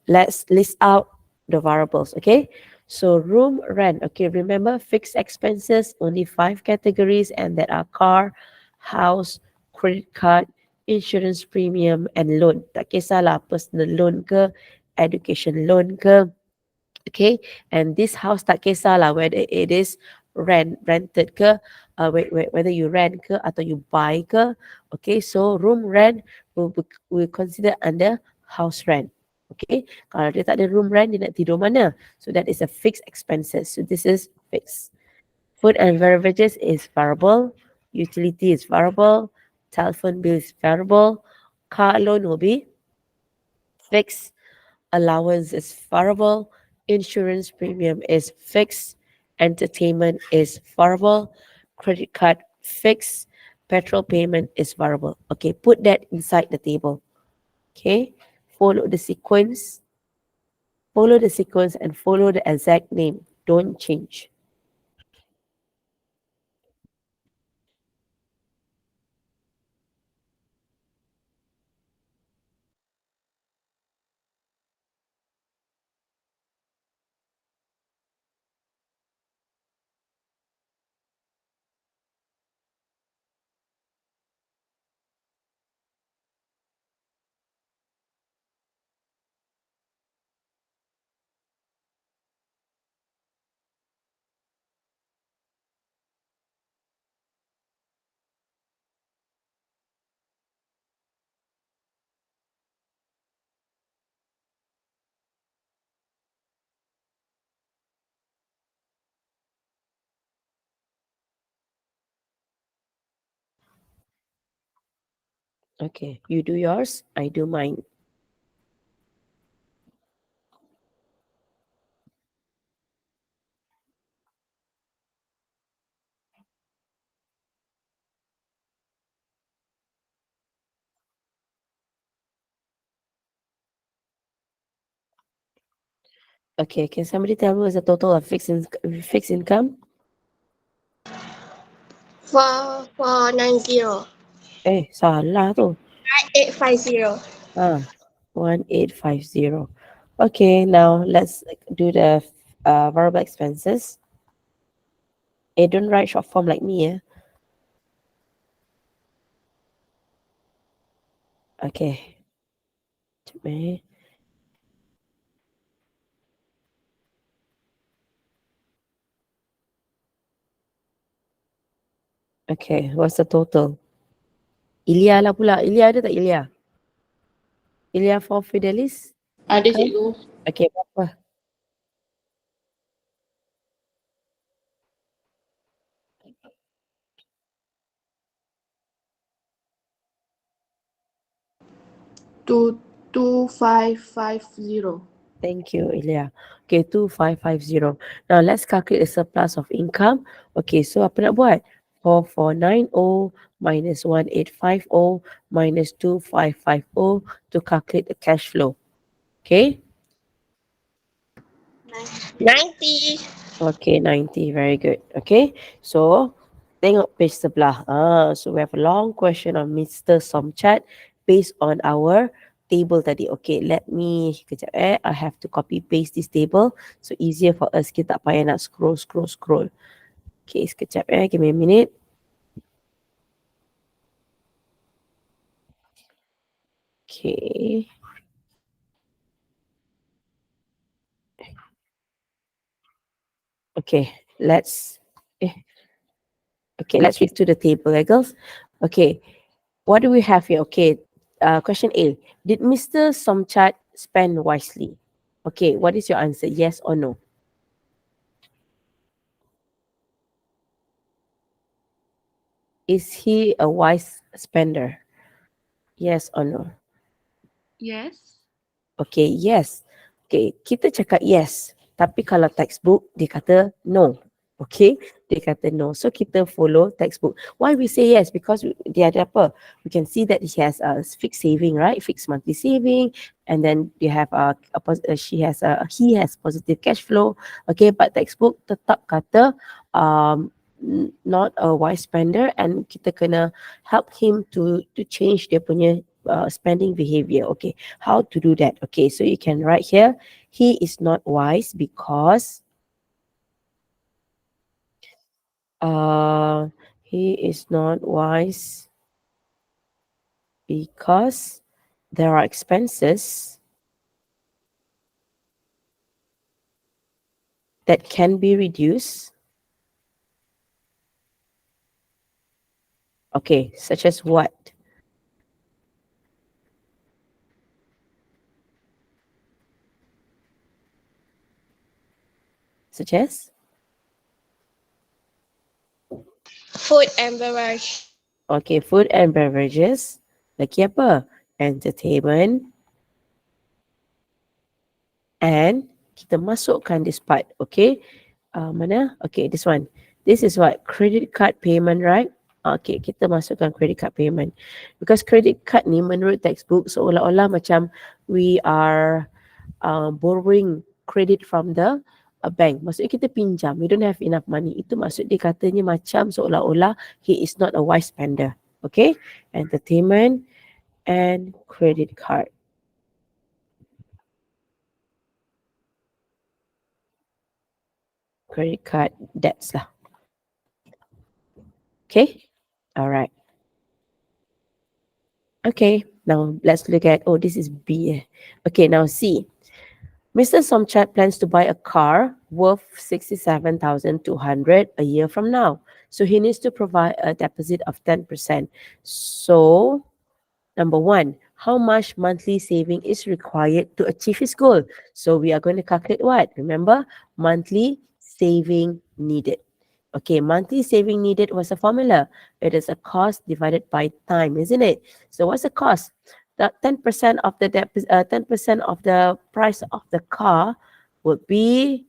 let's list out the variables. Okay, so room rent. Okay, remember fixed expenses, only 5 categories, and that are car, house, credit card, insurance premium, and loan. Tak kisahlah personal loan ke, education loan ke. Okay, and this house tak kisahlah whether it is rented ke, whether you rent ke atau you buy ke. Okay, so room rent will consider under house rent. Okay, kalau dia tak ada room rent, dia nak tidur mana? So that is a fixed expenses. So this is fixed. Food and beverages is variable. Utility is variable. Telephone bill is variable. Car loan will be fixed. Allowance is variable. Insurance premium is fixed. Entertainment is variable. Credit card fixed. Petrol payment is variable. Okay, put that inside the table. Okay, follow the sequence. Follow the sequence and follow the exact name. Don't change. Okay, you do yours, I do mine. Okay, can somebody tell me what's the total of fixed income? 490. Salah tu. 850. Ah, 1850. Okay, now let's do the variable expenses. Don't write short form like me, yeah. Okay. Sekejap, eh. Okay, what's the total? Ilya lah pula. Ilya ada tak Ilya? Ilya for Fidelis? Ada Income? cikgu. Okay, berapa? 2550. Thank you, Ilya. Okay, 2550. Now, let's calculate the surplus of income. Okay, so apa nak buat? 4490 minus 1850 minus 2550 to calculate the cash flow. Okay? 90. Okay, 90. Very good. Okay, so tengok page sebelah. So we have a long question on Mr. Somchat based on our table tadi. Okay, let me kejap I have to copy paste this table so easier for us. Kita tak payah nak scroll. Okay, sekejap give me a minute. Okay. Okay, let's let's read to the table, girls. Okay, what do we have here? Okay, question A. Did Mr. Somchat spend wisely? Okay, what is your answer? Yes or no? Is he a wise spender? Yes or no? Yes. Okay, yes. Okay, kita cakap yes. Tapi kalau textbook, dia kata no. Okay, dia kata no. So, kita follow textbook. Why we say yes? Because dia ada apa? We can see that he has a fixed saving, right? Fixed monthly saving. And then they have he has positive cash flow. Okay, but textbook tetap kata not a wise spender, and kita kena help him to change dia punya spending behavior. Okay, how to do that? Okay, so you can write here, he is not wise because he is not wise because there are expenses that can be reduced. Okay, such as what? Such as? Food and beverage. Okay, food and beverages. Lagi apa? Entertainment. And kita masukkan this part. Okay. Mana? Okay, this one. This is what? Credit card payment, right? Okay, kita masukkan credit card payment. Because credit card ni menurut textbook seolah-olah macam we are borrowing credit from the bank. Maksudnya kita pinjam. We don't have enough money. Itu maksud dia katanya macam seolah-olah he is not a wise spender. Okay. Entertainment and credit card. Credit card debts lah. Okay. All right. Okay, now let's look at, this is B. Okay, now C. Mr. Somchat plans to buy a car worth 67,200 a year from now. So he needs to provide a deposit of 10%. So, number one, how much monthly saving is required to achieve his goal? So we are going to calculate what? Remember, monthly saving needed. Okay, monthly saving needed was a formula. It is a cost divided by time, isn't it? So what's the cost? The 10% of the 10% of the price of the car would be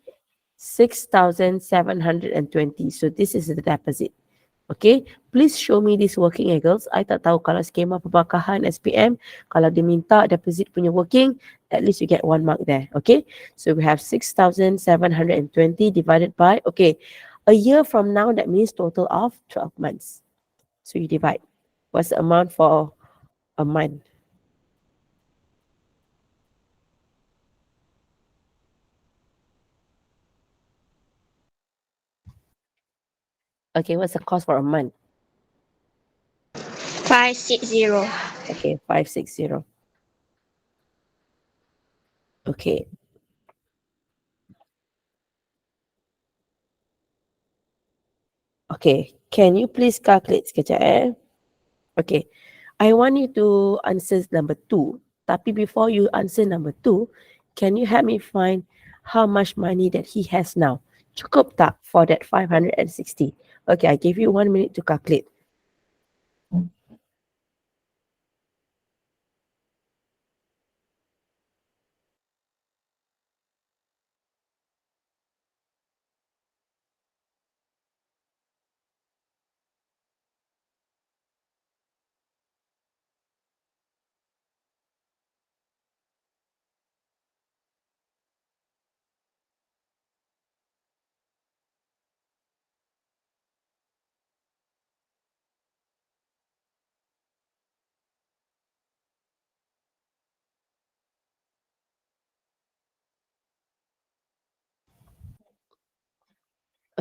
6,720. So this is the deposit. Okay, please show me this working girls. I tak tahu kalau skema pembakahan SPM, kalau dia minta deposit punya working, at least you get 1 mark there. Okay, so we have 6,720 divided by, okay, a year from now, that means total of 12 months. So you divide. What's the amount for a month? Okay, what's the cost for a month? 560. Okay, 560. Okay. Okay, can you please calculate sekejap Okay, I want you to answer number 2. Tapi before you answer number 2, can you help me find how much money that he has now? Cukup tak for that 560? Okay, I give you 1 minute to calculate.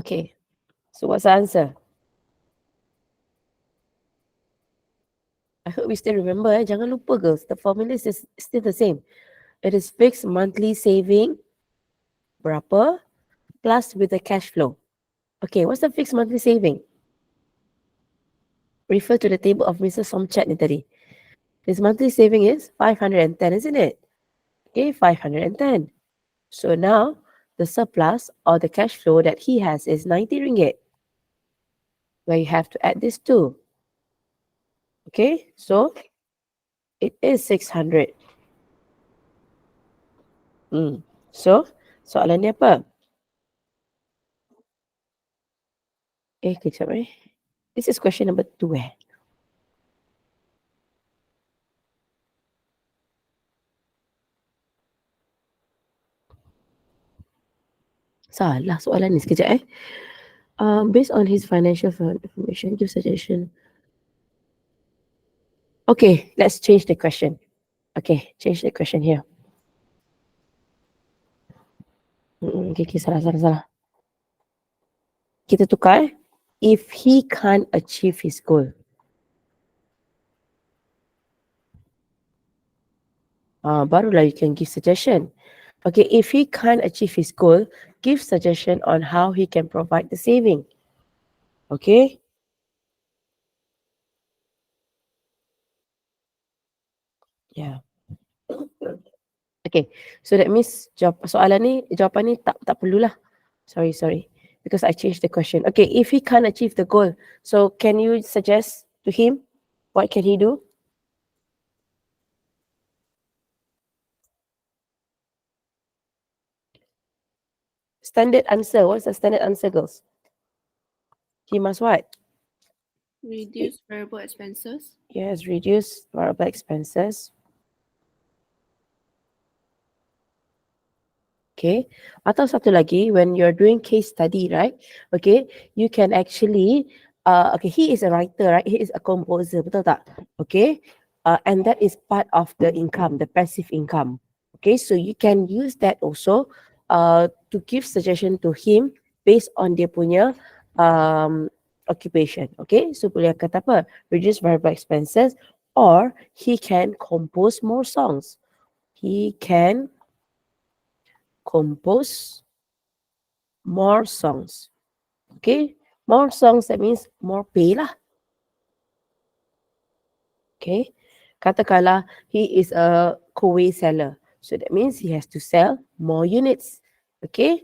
Okay, so what's the answer? I hope we still remember. Jangan lupa girls, the formula is still the same. It is fixed monthly saving berapa plus with the cash flow. Okay, what's the fixed monthly saving? Refer to the table of Mr. Somchat ni tadi. His monthly saving is 510, isn't it? Okay, 510. So now the surplus or the cash flow that he has is 90 ringgit. Where you have to add this too. Okay, so it is 600. So, soalan dia apa? Kejap This is question number 2 Salah soalan ni sekejap Based on his financial information, give suggestion. Okay, let's change the question. Okay, change the question here. Okay, salah. Kita tukar. If he can't achieve his goal. Barulah you can give suggestion. Okay, if he can't achieve his goal, give suggestion on how he can provide the saving. Okay? Yeah. Okay, so that means jawapan ni tak perlulah. Sorry. Because I changed the question. Okay, if he can't achieve the goal, so can you suggest to him what can he do? Standard answer. What's the standard answer, girls? He must what? Reduce variable expenses. Yes, reduce variable expenses. Okay. Atau satu lagi, when you're doing case study, right? Okay, you can actually, okay, he is a writer, right? He is a composer, betul tak? Okay. And that is part of the income, the passive income. Okay, so you can use that also to give suggestion to him based on dia punya occupation. Okay, so boleh kata apa? Reduce variable expenses, or he can compose more songs. He can compose more songs. Okay, more songs, that means more pay lah. Okay, katakanlah he is a Kowe seller. So that means he has to sell more units. Okay,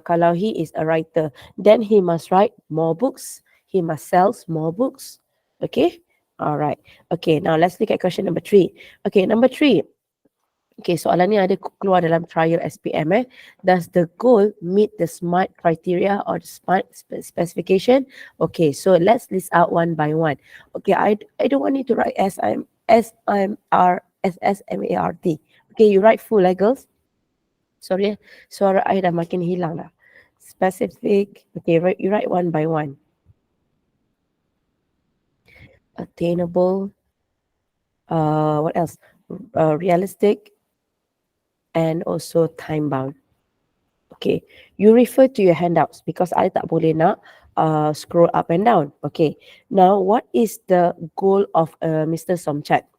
Kalau he is a writer, then he must write more books. He must sell more books. Okay? All right. Okay, now let's look at question number 3. Okay, number 3. Okay, soalan ni ada keluar dalam trial SPM. Does the goal meet the SMART criteria or the SMART specification? Okay, so let's list out one by one. Okay, I don't want you to write SSMART. Okay, you write full, girls. Sorry, suara I dah makin hilang dah. Specific. Okay, you write one by one. Attainable. What else? Realistic. And also time bound. Okay, you refer to your handouts because I tak boleh nak scroll up and down. Okay, now what is the goal of Mr. Somchat?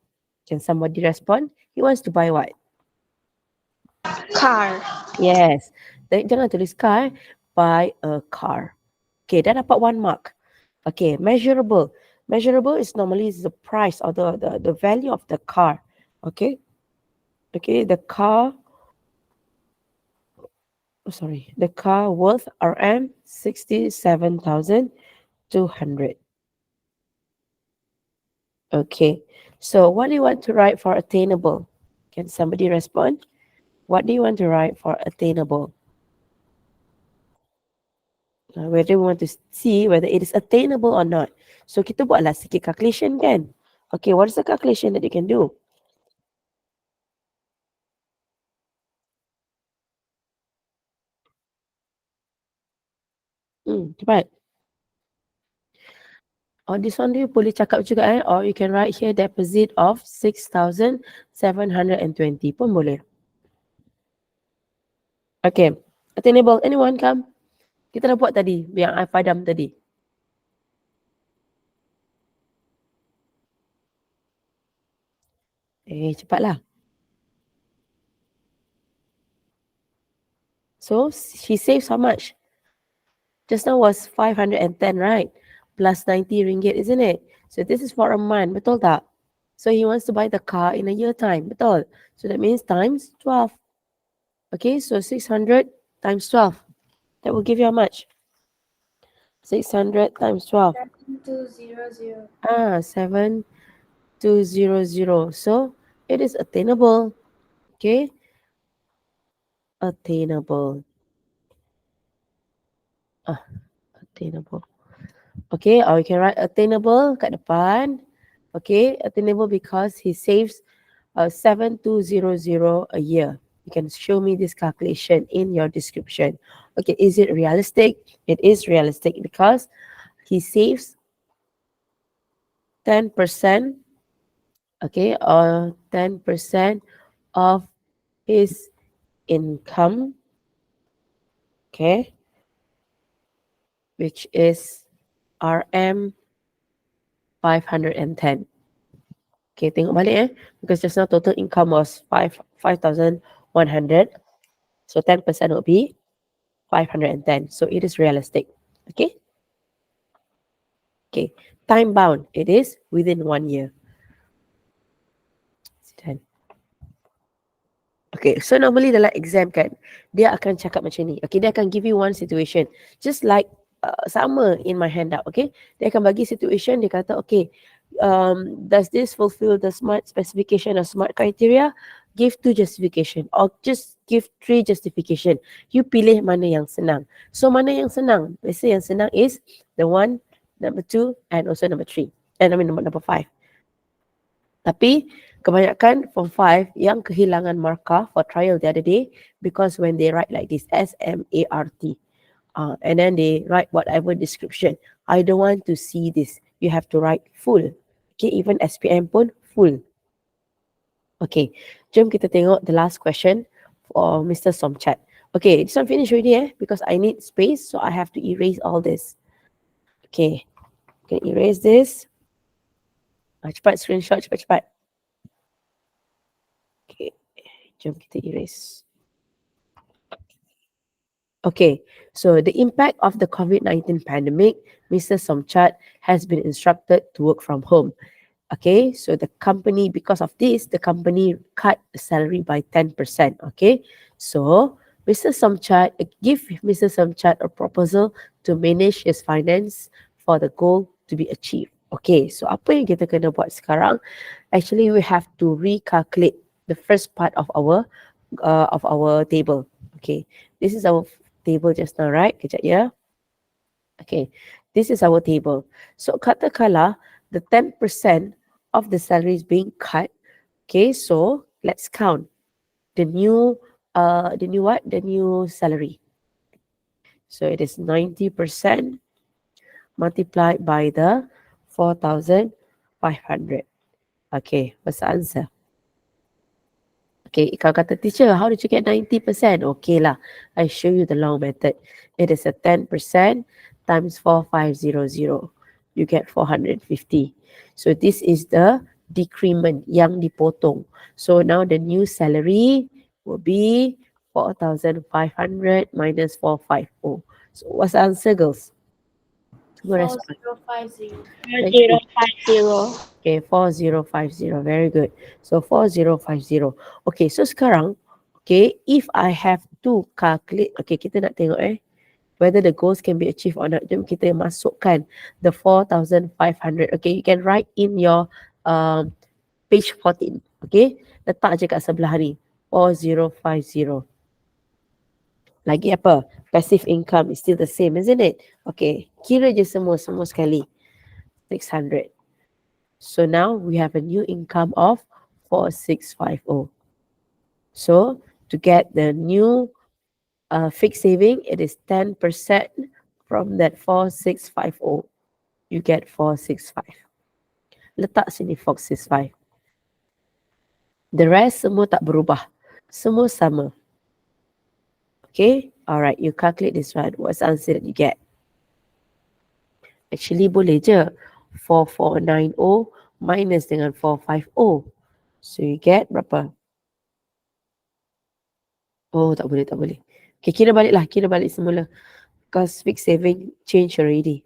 Can somebody respond? He wants to buy what? Car. Yes, jangan tulis car, buy a car. Okay, dah dapat 1 mark. Okay, measurable. Measurable is normally the price or the value of the car. Okay, the car. The car worth RM 67,200. Okay, so what do you want to write for attainable? Can somebody respond? What do you want to write for attainable? Whether we want to see whether it is attainable or not. So kita buatlah sikit calculation kan? Okay, what is the calculation that you can do? Cepat. This one you boleh cakap juga or you can write here deposit of 6,720 pun boleh. Okay, attainable. Anyone come? Kita dah buat tadi, yang I padam tadi. Cepatlah. So, she saves how much? Just now was 510, right? Plus 90 ringgit, isn't it? So, this is for a month, betul tak? So, he wants to buy the car in a year time, betul? So, that means times 12. Okay, so 600 times 12. That will give you how much? 600 times 12. 7200. 7200. So, it is attainable. Okay? Attainable. Attainable. Okay, or you can write attainable kat depan. Okay, attainable because he saves 7200 a year. You can show me this calculation in your description. Okay, is it realistic? It is realistic because he saves 10%, okay, or 10% of his income, okay, which is RM 510. Okay, tengok balik because just now total income was 5,100. So 10% would be 510. So it is realistic. Okay. Okay. Time bound. It is within 1 year. Okay, so normally dalam exam kan, dia akan cakap macam ni. Okay, dia akan give you one situation. Just like sama in my handout, okay. Dia akan bagi situation, dia kata, okay, does this fulfill the SMART specification or SMART criteria? Give 2 justification or just give 3 justification. You pilih mana yang senang. So, mana yang senang? Let's say yang senang is the 1, number 2 and also number 3. Number 5. Tapi kebanyakan form 5 yang kehilangan markah for trial the other day because when they write like this, SMART, and then they write whatever description. I don't want to see this. You have to write full. Okay, even SPM pun full. Okay, jom kita tengok the last question for Mr. Somchat. Okay, this one finish already because I need space, so I have to erase all this. Okay, can erase this. Cepat screenshot, cepat-cepat. Okay, jom kita erase. Okay, so the impact of the COVID-19 pandemic, Mr. Somchat has been instructed to work from home. Okay, so the company, because of this, the company cut the salary by 10%. Okay, so Mr. Somchat, give Mr. Somchat a proposal to manage his finance for the goal to be achieved. Okay, so apa yang kita kena buat sekarang? Actually, we have to recalculate the first part of our table. Okay, this is our table just now, right? Kejap ya. Okay, this is our table. So katakanlah the 10% of the salary is being cut. Okay, so let's count the new what? The new salary. So it is 90% multiplied by the 4,500. Okay, what's the answer? Okay, kau kata, teacher, how did you get 90%? Okay lah, I show you the long method. It is a 10% times 4,500. You get 450. So this is the decrement yang dipotong. So now the new salary will be 4,500 minus 450. So what's the answer, girls? Semua respond. 4050. 4050. Okay, 4050. Very good. So 4050. Okay, so sekarang, okay, if I have to calculate, okay, kita nak tengok whether the goals can be achieved or not. Jom kita masukkan the 4,500. Okay, you can write in your page 14. Okay, letak je kat sebelah ni. 4050. Lagi apa? Passive income is still the same, isn't it? Okay, kira je semua sekali. 600. So now we have a new income of 4650. So to get the new fixed saving, it is 10% from that 4650. You get 465. Letak sini 465. The rest semua tak berubah. Semua sama. Okay, alright, you calculate this one. What's the answer that you get? Actually boleh je. 4490 minus dengan 450. So you get berapa? Oh, tak boleh. Okay, kira balik semula. Because fixed saving change already.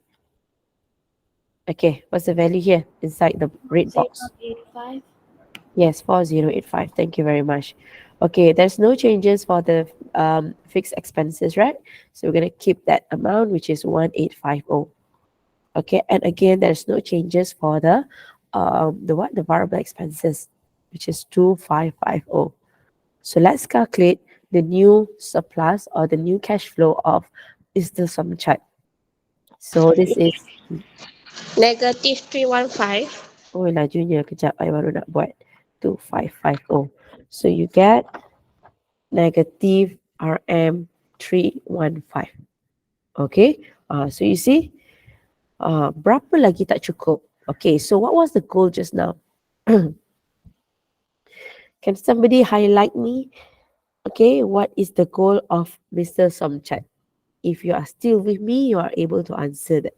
Okay, what's the value here inside the red box? 085. Yes, 4085. Thank you very much. Okay, there's no changes for the fixed expenses, right? So we're going to keep that amount, which is 1850. Okay, and again, there's no changes for the variable expenses, which is 2550. So let's calculate the new surplus or the new cash flow of Mr. Somchat. So this is Negative 315. oh lajunya kejap I baru nak buat 2550. So you get negative RM 315. Okay, so you see berapa lagi tak cukup? Okay, so what was the goal just now? Can somebody highlight me? Okay, what is the goal of Mr. Somchat? If you are still with me, you are able to answer that.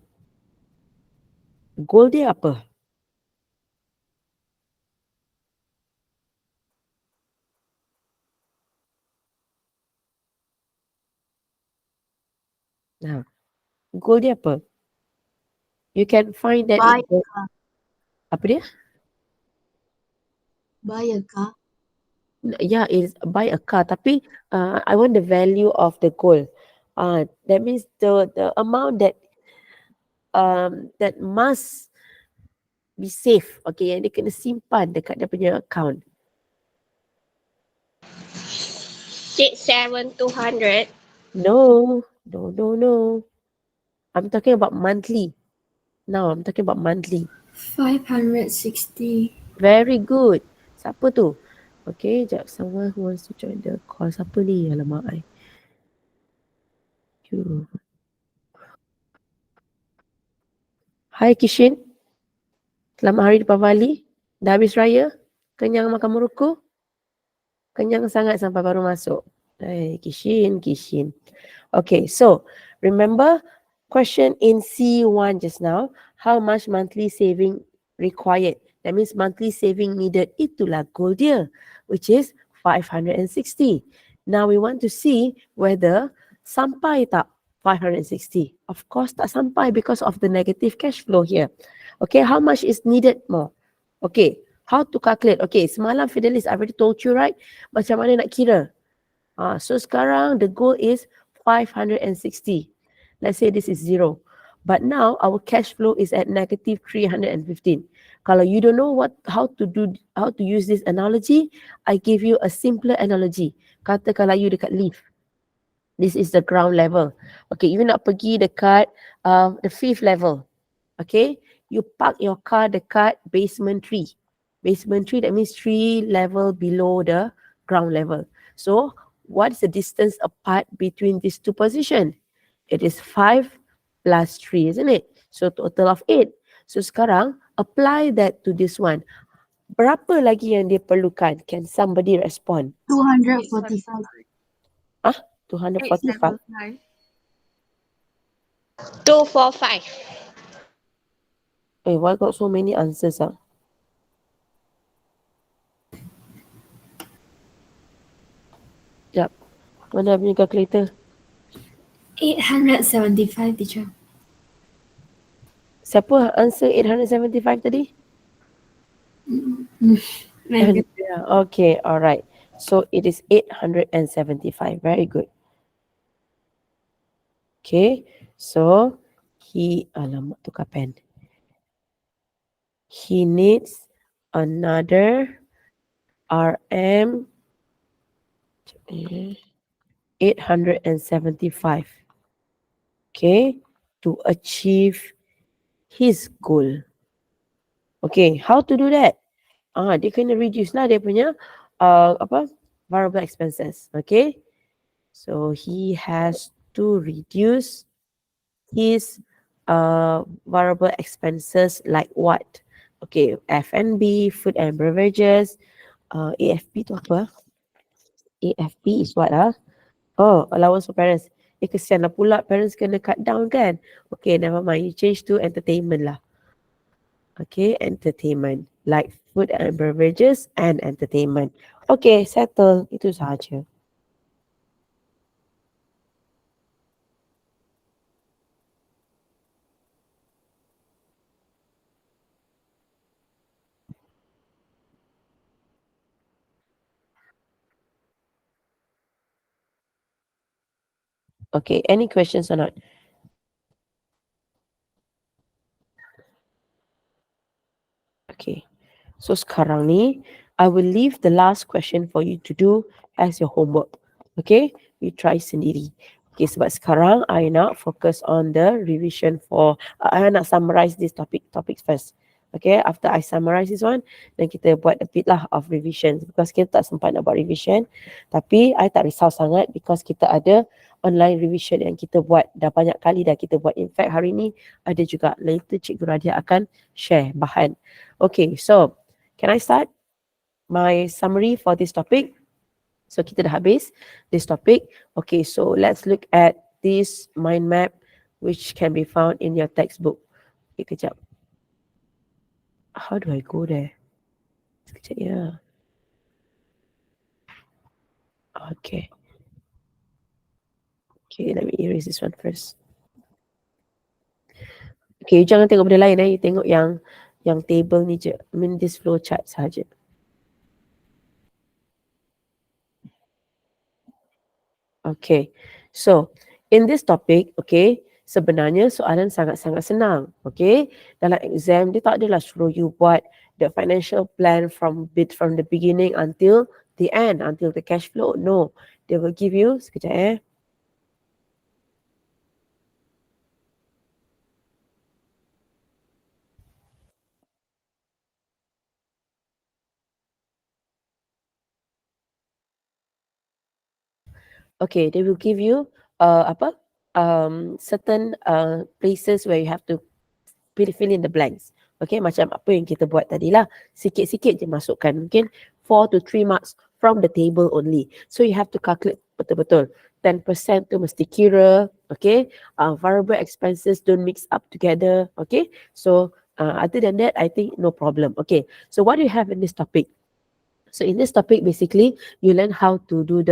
Goal dia apa? Nah, goal dia apa? You can find that Buy in the, apa dia? Buy a car. Yeah, it's buy a car. Tapi I want the value of the goal. That means the amount that must be safe. Okay, yang dia kena simpan dekat dia punya account. 67200. No. I'm talking about monthly. Now I'm talking about monthly. 560. Very good. Siapa tu? Okay, jap. Someone who wants to join the call. Siapa ni? Alamak, I. You. Hai Kishin. Selamat hari depan Bali. Dah habis raya? Kenyang makan muruku? Kenyang sangat sampai baru masuk. Hai Kishin. Okay, so remember question in C1 just now. How much monthly saving required? That means monthly saving needed. Itulah goal dia, which is 560. Now we want to see whether sampai tak 560. Of course tak sampai because of the negative cash flow here. Okay, how much is needed more? Okay, how to calculate? Okay, semalam Fidelis, I already told you, right? Macam mana nak kira? So sekarang the goal is 560. Let's say this is 0. But now our cash flow is at negative 315. Kalau you don't know how to use this analogy, I give you a simpler analogy. Katakanlah you dekat lift. This is the ground level. Okay, you nak pergi dekat the 5th level. Okay, you park your car dekat basement 3. Basement 3, that means 3 level below the ground level. So, what is the distance apart between these two positions? It is 5 plus 3, isn't it? So, total of 8. So, sekarang, apply that to this one. Berapa lagi yang dia perlukan? Can somebody respond? 245. 245? 875. 245. Why got so many answers? Sekejap. Mana punya calculator? 875, teacher. Siapa answer 875 tadi? Yeah, okay, alright. So it is 875. Very good. Okay, so alamak tukar pen. He needs another RM 875. Okay, to achieve his goal. Okay, how to do that? Dia kena reduce lah dia punya variable expenses. Okay, so he has to reduce his variable expenses like what? Okay, F&B, food and beverages. AFP tu apa? AFP is what? Oh, allowance for parents. Kesian lah pula parents kena cut down kan? Okay, never mind. You change to entertainment lah. Okay, entertainment. Like food and beverages and entertainment. Okay, settle. Itu sahaja. Okay, any questions or not? Okay, so sekarang ni, I will leave the last question for you to do as your homework. Okay, you try sendiri. Okay, sebab sekarang I nak focus on the revision for, I nak summarize this topics first. Okay, after I summarize this one, then kita buat a bit lah of revision. Because kita tak sempat nak buat revision. Tapi I tak risau sangat because kita ada online revision yang kita buat. Dah banyak kali dah kita buat. In fact, hari ni ada juga. Later Cikgu Radia akan share bahan. Okay, so can I start my summary for this topic? So kita dah habis this topic. Okay, so let's look at this mind map which can be found in your textbook. Okay, kejap. How do I go there? Sekejap ya. Okay. Okay, let me erase this one first. Okay, you jangan tengok benda lain you tengok yang table ni je. I mean this flow chart sahaja. Okay, so in this topic, okay, sebenarnya soalan sangat-sangat senang. Okay, dalam exam dia tak adalah suruh you buat the financial plan from the beginning until the end, until the cash flow. No, they will give you, sekejap Okay, they will give you certain places where you have to fill in the blanks. Okay, macam apa yang kita buat tadi lah. Sikit-sikit je masukkan. Mungkin 4 to 3 marks from the table only. So you have to calculate betul-betul. 10% tu mesti kira. Okay, variable expenses don't mix up together. Okay, so other than that, I think no problem. Okay, so what do you have in this topic? So in this topic, basically, you learn how to do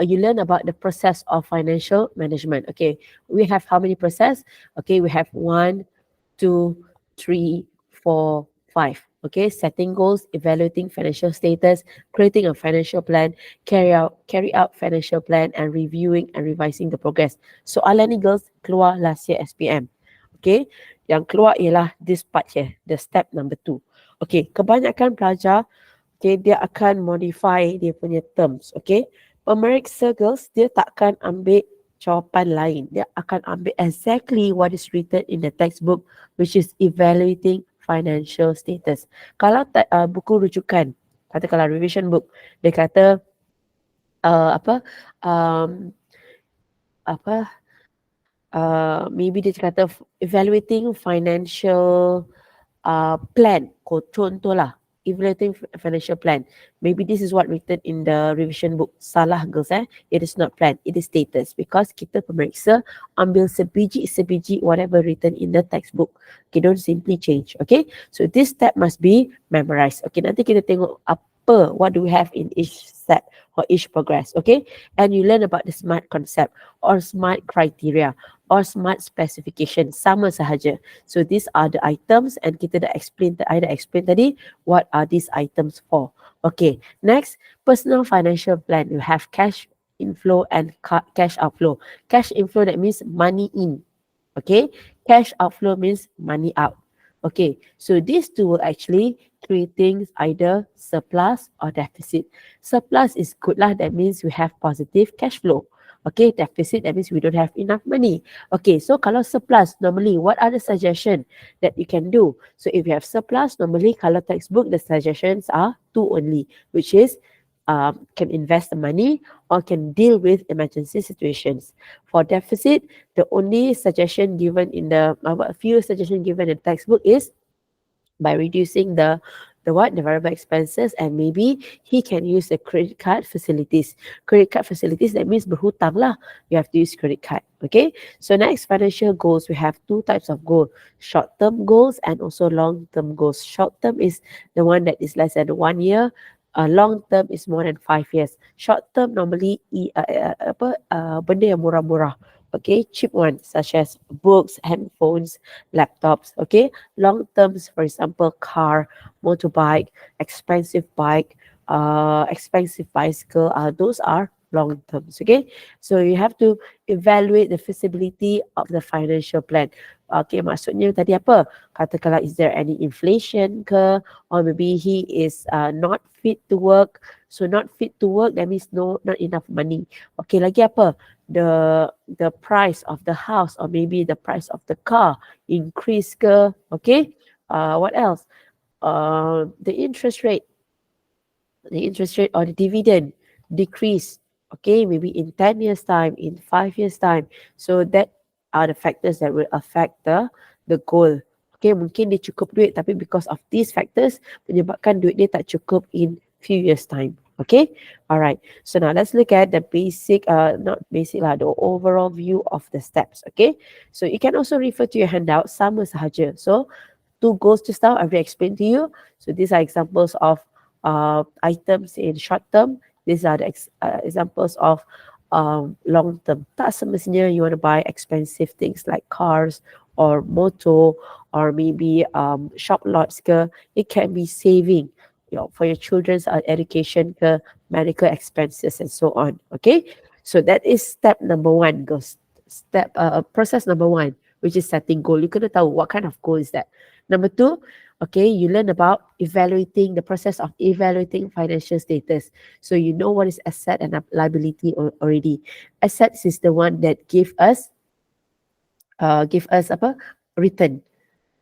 you learn about the process of financial management. Okay, we have how many process? Okay, we have 1, 2, 3, 4, 5. Okay, setting goals, evaluating financial status, creating a financial plan, carry out financial plan, and reviewing and revising the progress. Soalan ni girls keluar last year SPM. Okay, yang keluar ialah this part here, the step number 2. Okay, kebanyakan pelajar, okay, dia akan modify dia punya terms. Okay, pemeriksa girls, dia takkan ambil jawapan lain. Dia akan ambil exactly what is written in the textbook, which is evaluating financial status. Kalau buku rujukan, katakanlah revision book, dia kata apa um, apa maybe dia kata evaluating financial plan. Contohlah, evaluating financial plan. Maybe this is what written in the revision book. Salah girls It is not plan, it is status. Because kita pemeriksa ambil sebiji whatever written in the textbook. Okay, don't simply change. Okay, so this step must be memorized. Okay, nanti kita tengok what do we have in each step or each progress. Okay, and you learn about the SMART concept or SMART criteria or SMART specification. Sama sahaja. So these are the items, and kita dah explain tadi what are these items for. Okay, next, personal financial plan. You have cash inflow and cash outflow. Cash inflow, that means money in. Okay, cash outflow means money out. Okay, so these two will actually creating either surplus or deficit. Surplus is good lah, that means we have positive cash flow. Okay, deficit, that means we don't have enough money. Okay, so kalau surplus, normally what are the suggestions that you can do? So if you have surplus, normally kalau textbook, the suggestions are two only, which is can invest the money or can deal with emergency situations. For deficit, the only suggestion given in the a few suggestions given in the textbook is by reducing the variable expenses, and maybe he can use the credit card facilities. Credit card facilities, that means berhutang lah. You have to use credit card. Okay. So next, financial goals. We have two types of goals: short-term goals and also long-term goals. Short-term is the one that is less than 1 year. Long-term is more than 5 years. Short-term normally benda yang murah-murah. Okay, cheap ones such as books, handphones, laptops. Okay, long terms, for example, car, motorbike, expensive bike, expensive bicycle. Those are long terms. Okay, so you have to evaluate the feasibility of the financial plan. Okay, maksudnya tadi apa? Katakanlah, is there any inflation ke? Or maybe he is not fit to work. So not fit to work, that means not enough money. Okay, lagi apa? The price of the house or maybe the price of the car increase ke? Okay, what else? The interest rate or the dividend decrease. Okay, maybe in 10 years time, in 5 years time. So that are the factors that will affect the goal. Okay, mungkin dia cukup duit, tapi because of these factors menyebabkan duit dia tak cukup in few years time. Okay, all right. So now let's look at the basic, not basic lah, the overall view of the steps. Okay, so you can also refer to your handout. Sama sahaja. So 2 goals just now I've explained to you. So these are examples of items in short term. These are the examples of long term. Tak semestinya you want to buy expensive things like cars or motor or maybe shop lots ke. It can be saving, for your children's education ke, medical expenses and so on. Okay, so that is step number 1, girls. Process number 1, which is setting goal. You kena tahu what kind of goal is that. Number 2, okay, you learn about evaluating, the process of evaluating financial status. So you know what is asset and liability already. Assets is the one that give us return.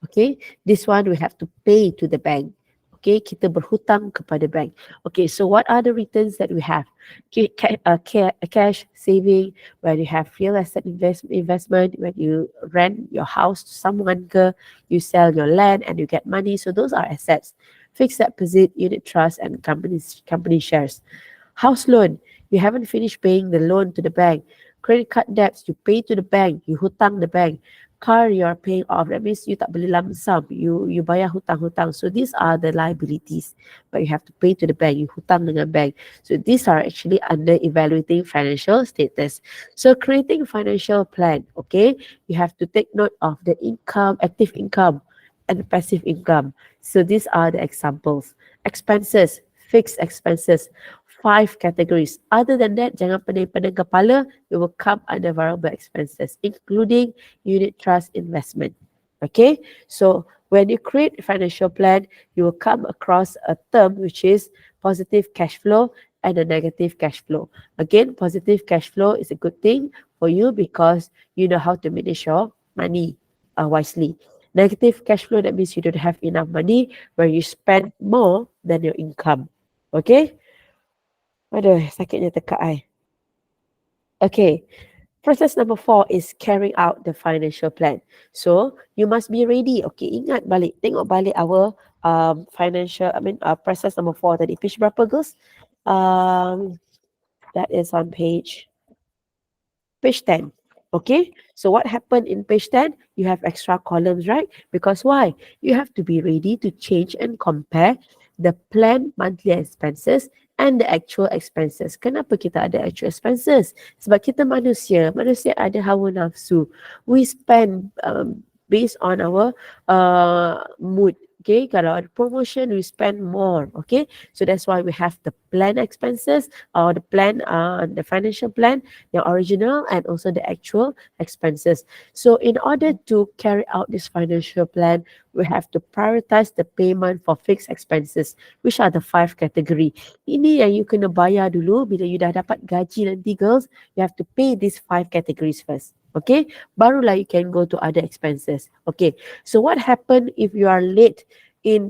Okay, this one we have to pay to the bank. Okay, kita berhutang kepada bank. Okay, so what are the returns that we have? Cash saving, when you have real estate investment, when you rent your house to someone, you sell your land and you get money. So those are assets. Fixed deposit, unit trust, and company shares. House loan, you haven't finished paying the loan to the bank. Credit card debts, you pay to the bank, you hutang the bank. Car you are paying off, that means you tak beli lump sum, you bayar hutang-hutang. So these are the liabilities, but you have to pay to the bank, you hutang dengan bank. So these are actually under evaluating financial status. So creating financial plan, okay, you have to take note of the income, active income, and passive income. So these are the examples. Expenses, fixed expenses, 5 categories. Other than that, jangan pening-pening kepala, it will come under variable expenses, including unit trust investment. Okay, so when you create a financial plan, you will come across a term which is positive cash flow and a negative cash flow. Again, positive cash flow is a good thing for you because you know how to manage your money wisely. Negative cash flow, that means you don't have enough money where you spend more than your income. Okay? Aduh, sakitnya tekak I. Okay. Process number 4 is carrying out the financial plan. So, you must be ready. Okay, ingat balik. Tengok balik our process number 4 tadi. Page berapa, girls? That is on page 10. Okay, so what happened in page 10? You have extra columns, right? Because why? You have to be ready to change and compare the planned monthly expenses and the actual expenses. Kenapa kita ada actual expenses? Sebab kita manusia ada hawa nafsu. We spend based on our mood. Okay, kalau ada promotion, we spend more. Okay, so that's why we have the planned expenses or the financial plan, the original and also the actual expenses. So in order to carry out this financial plan, we have to prioritize the payment for fixed expenses, which are the 5 category. Ini yang you kena bayar dulu bila you dah dapat gaji nanti, girls. You have to pay these 5 categories first. Okay, barulah you can go to other expenses. Okay, so what happened if you are late in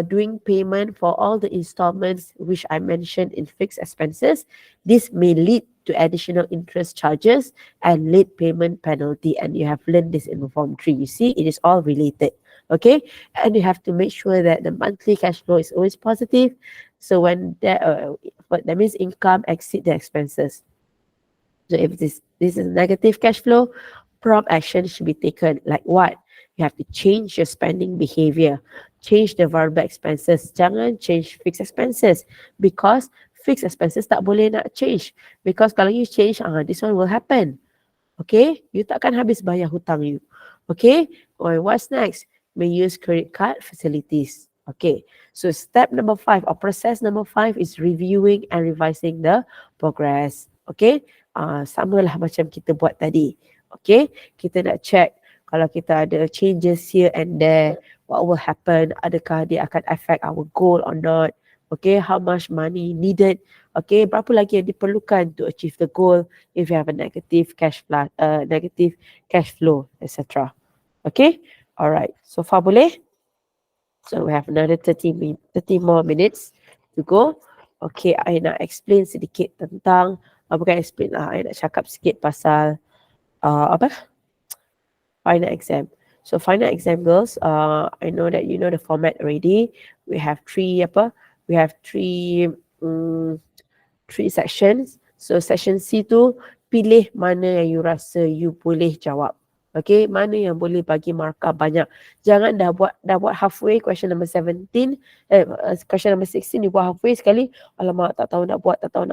doing payment for all the installments which I mentioned in fixed expenses? This may lead to additional interest charges and late payment penalty, and you have learned this in Form 3. You see, it is all related. Okay, and you have to make sure that the monthly cash flow is always positive. So when that means income exceed the expenses. So if this is negative cash flow, prompt action should be taken. Like what? You have to change your spending behavior. Change the variable expenses. Jangan change fixed expenses because fixed expenses tak boleh nak change. Because kalau you change, this one will happen. Okay? You takkan habis bayar hutang you. Okay? Or what's next? May use credit card facilities. Okay. So step number 5 or process number 5 is reviewing and revising the progress. Okay? Samalah macam kita buat tadi. Okay? Kita nak check kalau kita ada changes here and there, what will happen? Adakah dia akan affect our goal or not? Okay, how much money needed? Okay, berapa lagi yang diperlukan to achieve the goal if you have a negative cash flow, etc. Okay, alright. So far boleh? So we have another 30 more minutes to go. Okay, I nak explain sedikit tentang, bukan explain lah, I nak cakap sikit pasal final exam. So final exam, girls, I know that you know the format already. We have three sections. So section C tu, pilih mana yang you rasa you boleh jawab. Okay, mana yang boleh bagi markah banyak. Jangan dah buat halfway question number 17, question number 16 you buat halfway sekali, alamak tak tahu nak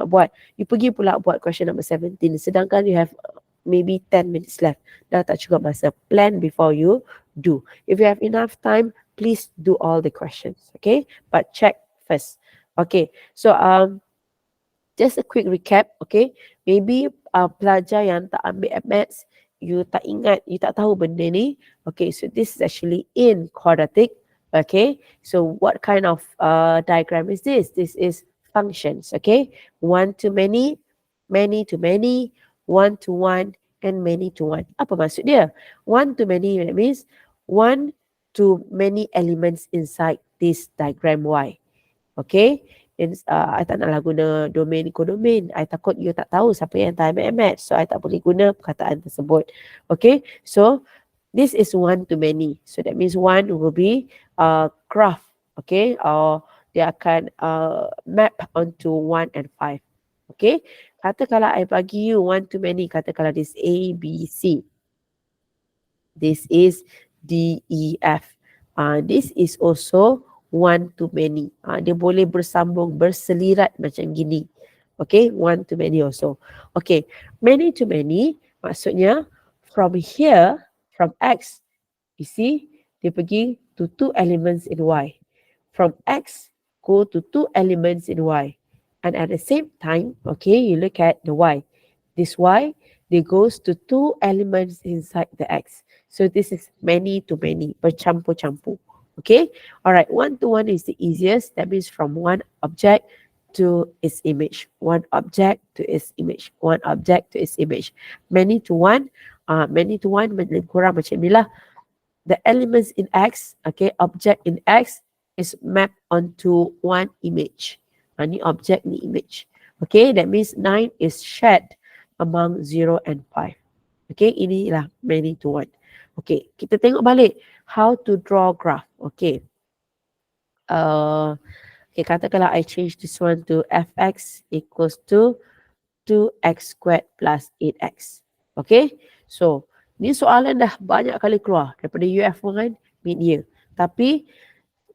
buat. You pergi pula buat question number 17 sedangkan you have maybe 10 minutes left. Dah tak cukup masa. Plan before you do. If you have enough time, please do all the questions. Okay, but check first. Okay, so just a quick recap. Okay, maybe pelajar yang tak ambil maths, you tak ingat, you tak tahu benda ni. Okay, so this is actually in quadratic. Okay, so what kind of diagram is this? This is functions. Okay, one to many, many to many, one to one, and many to one. Apa maksud dia? One to many, that means one to many elements inside this diagram Y. Okay, I tak naklah guna domain kodomain. I takut you tak tahu siapa yang tak ambil maths. So I tak boleh guna perkataan tersebut. Okay, so this is one to many. So that means one will be graph. Okay, or dia akan map onto 1 and 5. Okay, katakanlah I bagi you one to many. Katakanlah this A, B, C. This is D, E, F. This is also one to many. Dia boleh bersambung, berselirat macam gini. Okay, one to many also. Okay, many to many maksudnya from here, from X, you see, dia pergi to 2 elements in y. From x, go to 2 elements in y. And at the same time, okay, you look at the y. This y, they goes to 2 elements inside the x. So this is many to many, bercampur-campur. Okay, all right, 1 to 1 is the easiest. That means from one object to its image. One object to its image. One object to its image. Many to one lebih kurang macam ni lah. The elements in X, okay, object in X is mapped onto one image. Ni object, ni image. Okay, that means 9 is shared among 0 and 5. Okay, inilah many to one. Okay, kita tengok balik how to draw graph. Okay. Okay, katakanlah I change this one to fx equals to 2x squared plus 8x. Okay, so ni soalan dah banyak kali keluar daripada UF1 mid-year. Tapi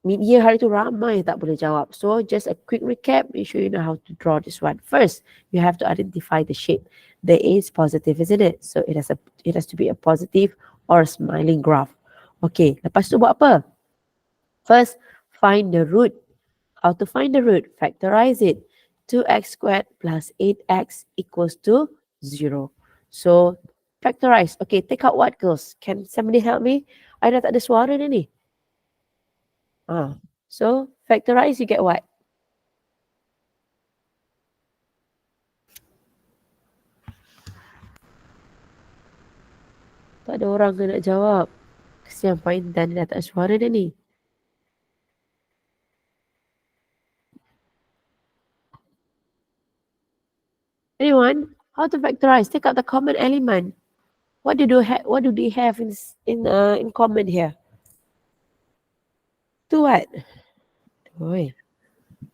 mid-year hari tu ramai tak boleh jawab. So just a quick recap, make sure you know how to draw this one. First, you have to identify the shape. The A is positive, isn't it? So it has to be a positive or a smiling graph. Okay, lepas tu buat apa? First, find the root. How to find the root? Factorize it. 2x squared plus 8x equals to 0. So, factorize. Okay, take out what, girls? Can somebody help me? I dah tak ada suara dah ni. So, factorize, you get what? Tak ada orang yang nak jawab. Kesian Pak Intan, dia dah tak ada suara dah ni. Anyone? How to factorize? Take out the common element. What do they have in common here? 2 what? Oi.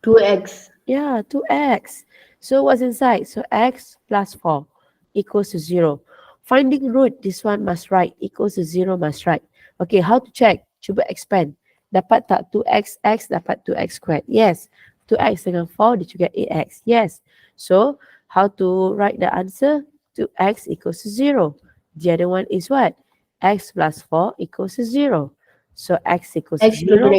2x. Yeah, 2x. So what's inside? So x plus 4 equals to 0. Finding root, this one must write. Equals to 0 must write. Okay, how to check? Cuba expand. Dapat tak 2x, x dapat 2x squared? Yes. 2x dengan 4, dia juga 8x. Yes. So, how to write the answer? 2x equals to 0. The other one is what? X plus 4 equals to 0. So, x equals to 0.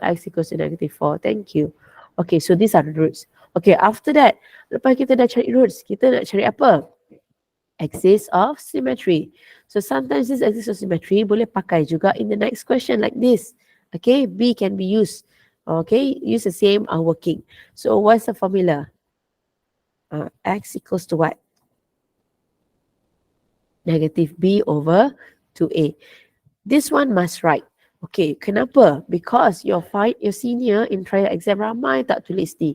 X equals to negative 4. Thank you. Okay, so these are the roots. Okay, after that, lepas kita dah cari roots, kita nak cari apa? Axis of symmetry. So sometimes this axis of symmetry boleh pakai juga in the next question like this. Okay, B can be used. Okay, use the same working. So what's the formula? X equals to what? Negative B over 2A. This one must write. Okay, kenapa? Because your senior in trial exam ramai tak tulis ni.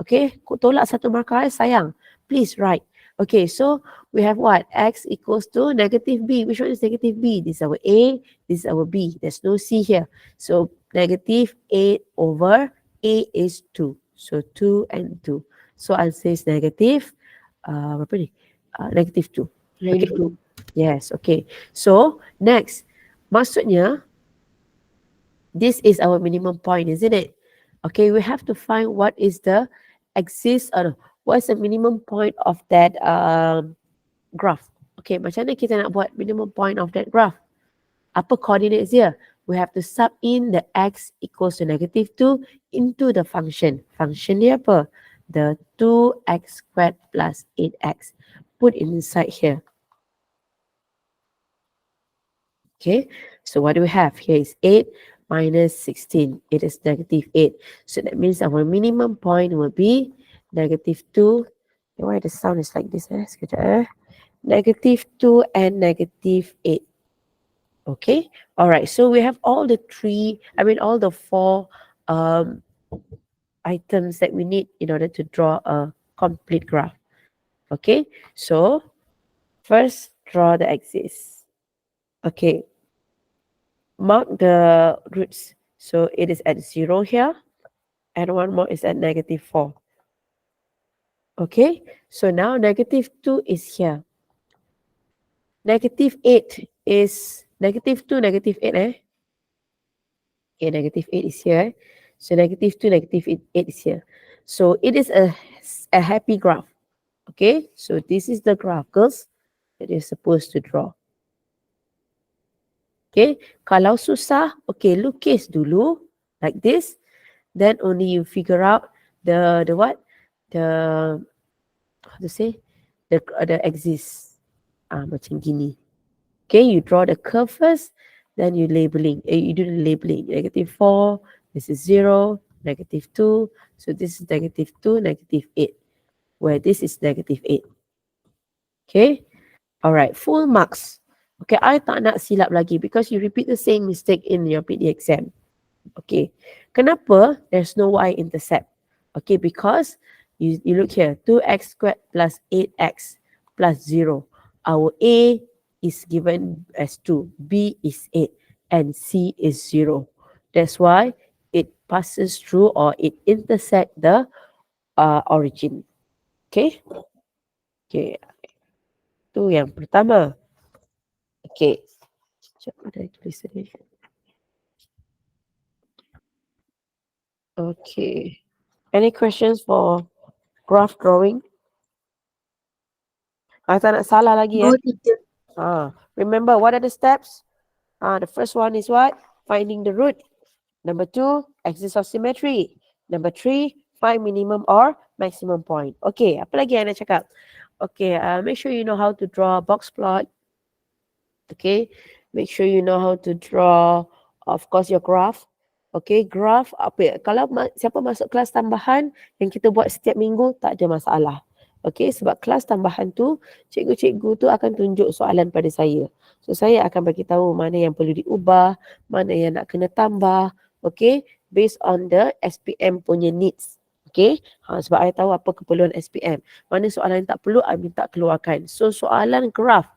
Okay, tolak satu markah sayang. Please write. Okay, so we have what? X equals to negative B. Which one is negative B? This is our A, this is our B. There's no C here. So negative 8 over A is 2. So 2 and 2. So answer is negative, berapa ni? Negative 2. Negative Okay. Yes, okay. So next, maksudnya, this is our minimum point, isn't it? Okay, we have to find what is the axis, what's the minimum point of that graph. Okay, macam mana kita nak buat minimum point of that graph? Apa coordinates here? We have to sub in the x equals to negative 2 into the function. Function dia apa? The 2x squared plus 8x. Put inside here. Okay, so what do we have? Here is 8 minus 16. It is negative 8. So that means our minimum point will be negative 2. Why the sound is like this? Sekejap. Negative 2 and negative 8. Okay, all right. So we have all the all the 4 items that we need in order to draw a complete graph. Okay, so first draw the axis. Okay, mark the roots. So it is at 0 here, and one more is at negative 4. Okay, so now negative 2 is here. Negative 8 is negative 2, negative 8, Okay, negative 8 is here. So negative 2, negative 8 is here. So it is a happy graph. Okay, so this is the graph, girls, that you're supposed to draw. Okay, kalau susah, okay, lukis dulu like this. Then only you figure out the what? The, how to say? The axis. Macam gini. Okay, you draw the curve first, then you labeling. You do the labeling. -4, this is 0, -2. So this is -2, -8. Where this is -8. Okay, alright, full marks. Okay, I tak nak silap lagi because you repeat the same mistake in your PD exam. Okay, kenapa there's no y-intercept? Okay, because you look here, 2x squared plus 8x plus 0. Our A is given as 2, B is 8, and C is 0. That's why it passes through or it intersect the origin. Okay? Okay, itu yang pertama. Okay. Sekejap, ada I tulis tadi. Okay. Any questions for graph drawing? Tak nak salah lagi No, teacher. Remember, what are the steps? The first one is what? Finding the root. Number 2, axis of symmetry. Number 3, find minimum or maximum point. Okay, apa lagi yang nak cakap? Okay, make sure you know how to draw a box plot. Okay, make sure you know how to draw, of course, your graph. Okay, graph apa ya? Kalau siapa masuk kelas tambahan yang kita buat setiap minggu, tak ada masalah. Okay, sebab kelas tambahan tu, cikgu-cikgu tu akan tunjuk soalan pada saya. So, saya akan bagi tahu mana yang perlu diubah, mana yang nak kena tambah. Okay, based on the SPM punya needs. Okay, sebab saya tahu apa keperluan SPM. Mana soalan yang tak perlu, saya minta keluarkan. So, soalan graph,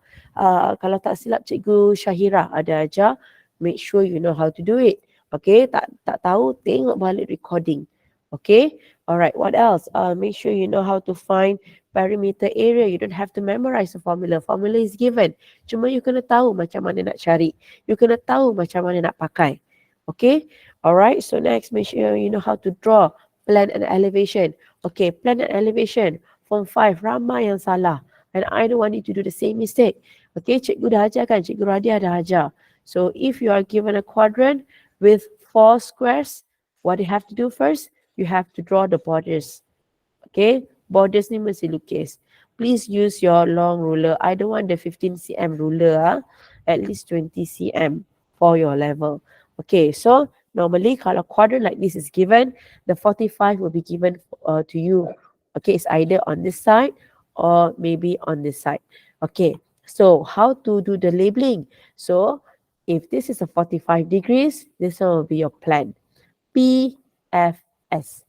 kalau tak silap Cikgu Syahira ada ajar, make sure you know how to do it. Okay, tak tahu, tengok balik recording. Okay, alright, what else? Make sure you know how to find perimeter area. You don't have to memorize the formula. Formula is given. Cuma you kena tahu macam mana nak cari. You kena tahu macam mana nak pakai. Okay, alright, so next, make sure you know how to draw plan and elevation. Okay, plan and elevation. Form 5, ramai yang salah. And I don't want you to do the same mistake. Okay, cikgu dah ajar kan? Cikgu Radia dah ajar. So if you are given a quadrant with 4 squares, what you have to do first? You have to draw the borders. Okay, borders ni mesti lukis. Please use your long ruler. I don't want the 15 cm ruler. At least 20 cm for your level. Okay, so normally kalau quadrant like this is given, the 45 will be given to you. Okay, it's either on this side or maybe on this side. Okay, so how to do the labeling? So if this is a 45 degrees, this one will be your plan. PFS.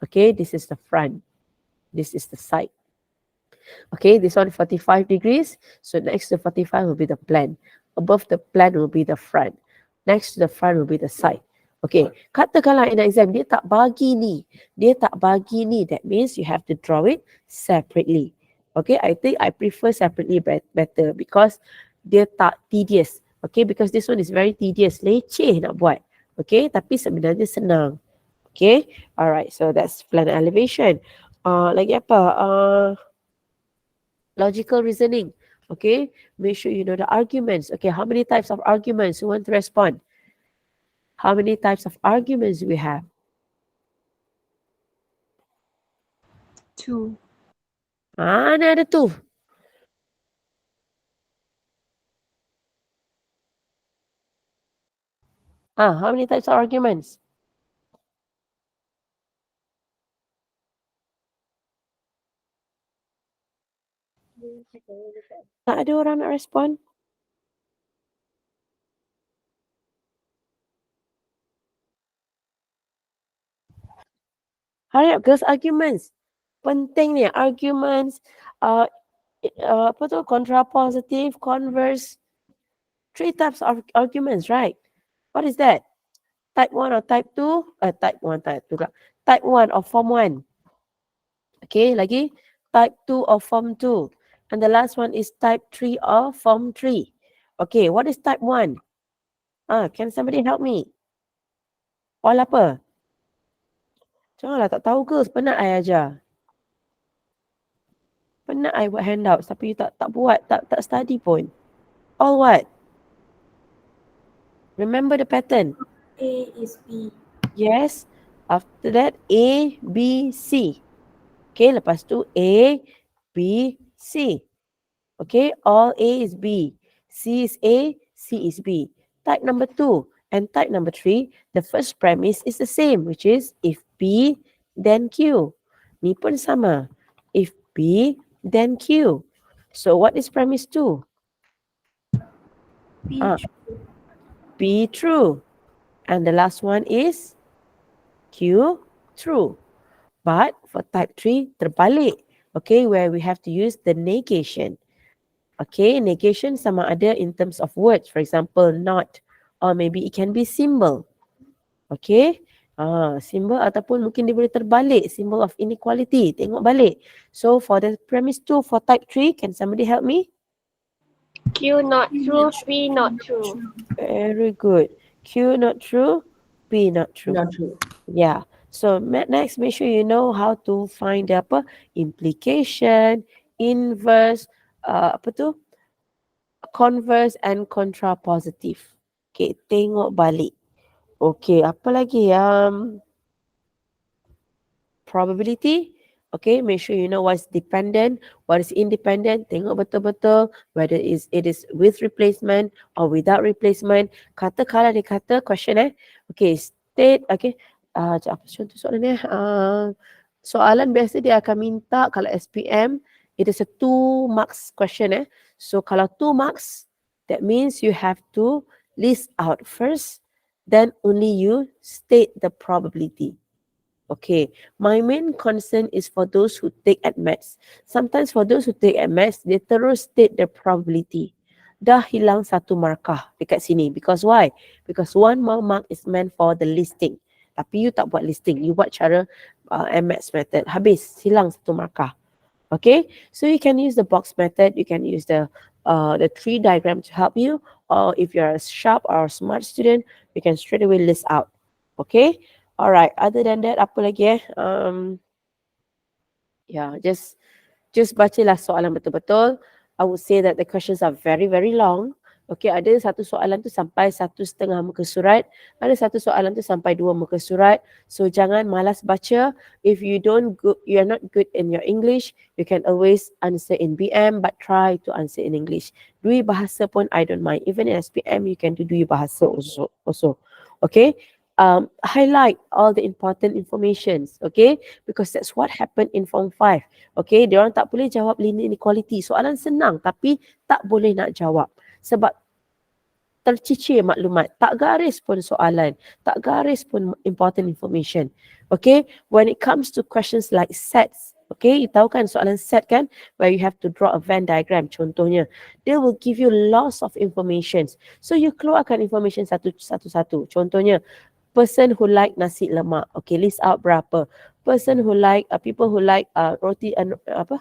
Okay, this is the front. This is the side. Okay, this one 45 degrees. So next to 45 will be the plan. Above the plan will be the front. Next to the front will be the side. Okay, katakanlah in exam dia tak bagi ni. Dia tak bagi ni. That means you have to draw it separately. Okay, I think I prefer separately better because dia tak tedious. Okay, because this one is very tedious. Leceh nak buat. Okay, tapi sebenarnya senang. Okay, alright, so that's plan elevation. Lagi apa? Logical reasoning. Okay, make sure you know the arguments. Okay, how many types of arguments you want to respond? How many types of arguments do we have? 2. Mana ada tu? How many types of arguments? Tak ada orang nak respon? Hurry up, girls, arguments. Penting ni, arguments. Apa tu? Contrapositive, converse. 3 types of arguments, right? What is that? Type 1 or type 2? Type 1, type 2 pula. Type 1 or form 1. Okay, lagi. Type 2 or form 2. And the last one is type 3 or form 3. Okay, what is type 1? Can somebody help me? All apa? Janganlah tak tahu ke? Penat I ajar. Penat I buat handouts tapi you tak buat, tak study pun. All what? Remember the pattern. A is B. Yes. After that, A, B, C. Okay, lepas tu A, B, C. Okay, all A is B. C is A, C is B. Type number 2 and type number 3, the first premise is the same, which is if P, then Q. Ni pun sama. If P, then Q. So what is premise 2? B Ah, true. P true. And the last one is Q true. But for type 3, terbalik. Okay, where we have to use the negation. Okay, negation sama ada in terms of words. For example, not. Or maybe it can be symbol. Okay. Symbol ataupun mungkin dia boleh terbalik. Symbol of inequality. Tengok balik. So for the premise 2 for type 3, can somebody help me? Q not true, P not true. Very good. Q not true, P not true. Not true. Yeah. So next, make sure you know how to find the apa implication, inverse, apa tu, converse and contrapositive. Okay, tengok balik. Okay, apa lagi? Probability. Okay, make sure you know what's dependent, what is independent. Tengok betul-betul whether it is with replacement or without replacement. Kata-kala dia kata question Okay, state. Okay. Apa contoh soalan ni? Soalan biasa dia akan minta kalau SPM, it is a 2 marks question So kalau 2 marks, that means you have to list out first, then only you state the probability. Okay, my main concern is for those who take at maths. Sometimes for those who take at maths, they terus state the probability. Dah hilang satu markah dekat sini. Because why? Because one more mark is meant for the listing. Tapi you tak buat listing. You buat cara maths method. Habis, hilang satu markah. Okay, so you can use the box method. You can use the tree diagram to help you. Or if you're a sharp or a smart student, you can straight away list out. Okay. Alright, other than that, apa lagi yeah, just bacalah soalan betul-betul. I would say that the questions are very, very long. Okay, ada satu soalan tu sampai 1.5 muka surat. Ada satu soalan tu sampai 2 muka surat. So, jangan malas baca. If you are not good in your English, you can always answer in BM, but try to answer in English. Dui bahasa pun, I don't mind. Even in SPM, you can do dui bahasa also. Okay, highlight all the important informations, okay? Because that's what happened in Form 5. Okay, diorang tak boleh jawab linear inequality. Soalan senang tapi tak boleh nak jawab. Sebab tercicir maklumat. Tak garis pun soalan. Tak garis pun important information. Okay, when it comes to questions like sets, okay, you tahu kan soalan set kan? Where you have to draw a Venn diagram contohnya. They will give you lots of information. So you keluarkan information satu-satu. Contohnya, person who like nasi lemak. Okay, list out berapa. Person who like, people who like roti, apa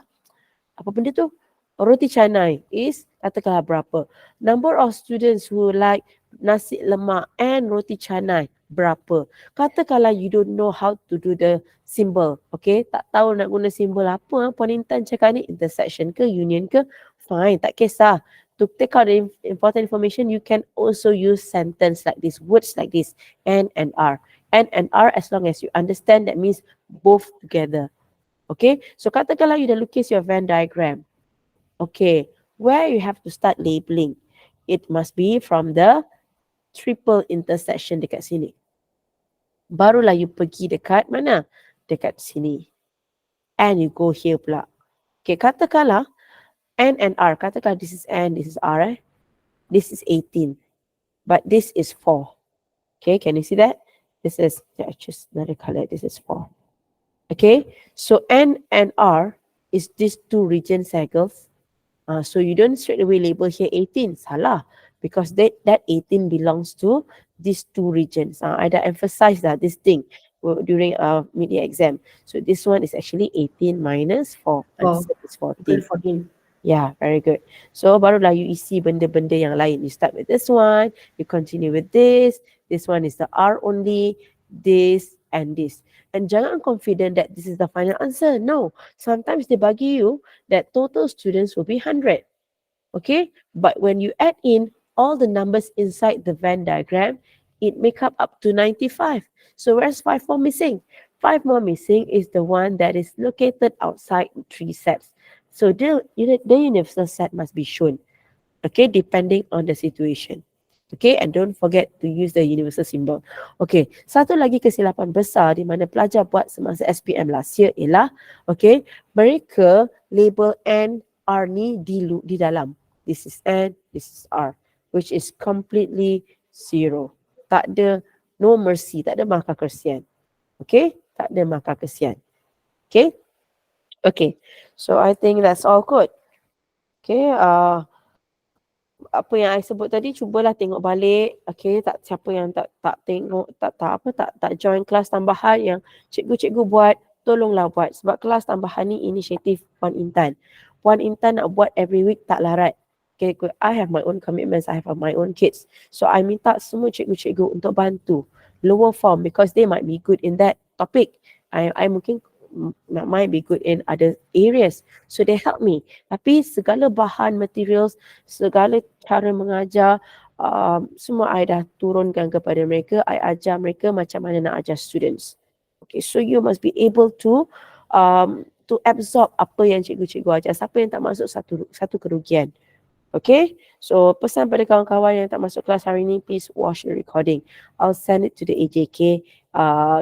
benda tu? Roti canai is katakanlah berapa. Number of students who like nasi lemak and roti canai berapa. Katakanlah you don't know how to do the symbol. Okay, tak tahu nak guna simbol apa. Puan Intan cakap ni intersection ke, union ke, fine, tak kisah. To take out the important information, you can also use sentence like this, words like this, and are. And are, as long as you understand, that means both together. Okay, so katakanlah you dah lukis your Venn diagram. Okay, where you have to start labeling. It must be from the triple intersection dekat sini. Barulah you pergi dekat mana? Dekat sini. And you go here pula. Okay, katakanlah N and R. Katakanlah this is N, this is R. This is 18. But this is 4. Okay, can you see that? This is, just another color. This is 4. Okay, so N and R is these two region circles. So you don't straight away label here 18. Salah. Because that 18 belongs to these two regions. I dah emphasize that this thing during mid-year exam. So this one is actually 18 minus 4. Answer is 14. 14. Yeah, very good. So barulah you isi benda-benda yang lain. You start with this one, you continue with this. This one is the R only, this and this. And jangan confident that this is the final answer. No, sometimes they bagi you that total students will be 100. Okay, but when you add in all the numbers inside the Venn diagram, it make up to 95. So where's 5 more missing? 5 more missing is the one that is located outside 3 sets. So the universal set must be shown, okay, depending on the situation. Okay, and don't forget to use the universal symbol. Okay, satu lagi kesilapan besar di mana pelajar buat semasa SPM last year ialah, okay, mereka label N, R ni di dalam. This is N, this is R, which is completely zero. Tak ada, no mercy, tak ada markah kesian. Okay, tak ada markah kesian. Okay, okay, so I think that's all good. Okay, apa yang I sebut tadi, cubalah tengok balik. Okay, tak siapa yang tak tengok, tak join kelas tambahan yang cikgu-cikgu buat, tolonglah buat. Sebab kelas tambahan ni inisiatif Puan Intan. Puan Intan nak buat every week tak larat. Okay, I have my own commitments, I have my own kids. So I minta semua cikgu-cikgu untuk bantu lower form because they might be good in that topic. I mungkin might be good in other areas. So they help me. Tapi segala bahan, materials, segala cara mengajar, semua I dah turunkan kepada mereka. I ajar mereka macam mana nak ajar students. Okay, so you must be able to absorb apa yang cikgu-cikgu ajar. Siapa yang tak masuk, satu kerugian. Okay, so pesan pada kawan-kawan yang tak masuk kelas hari ni, please watch the recording. I'll send it to the AJK,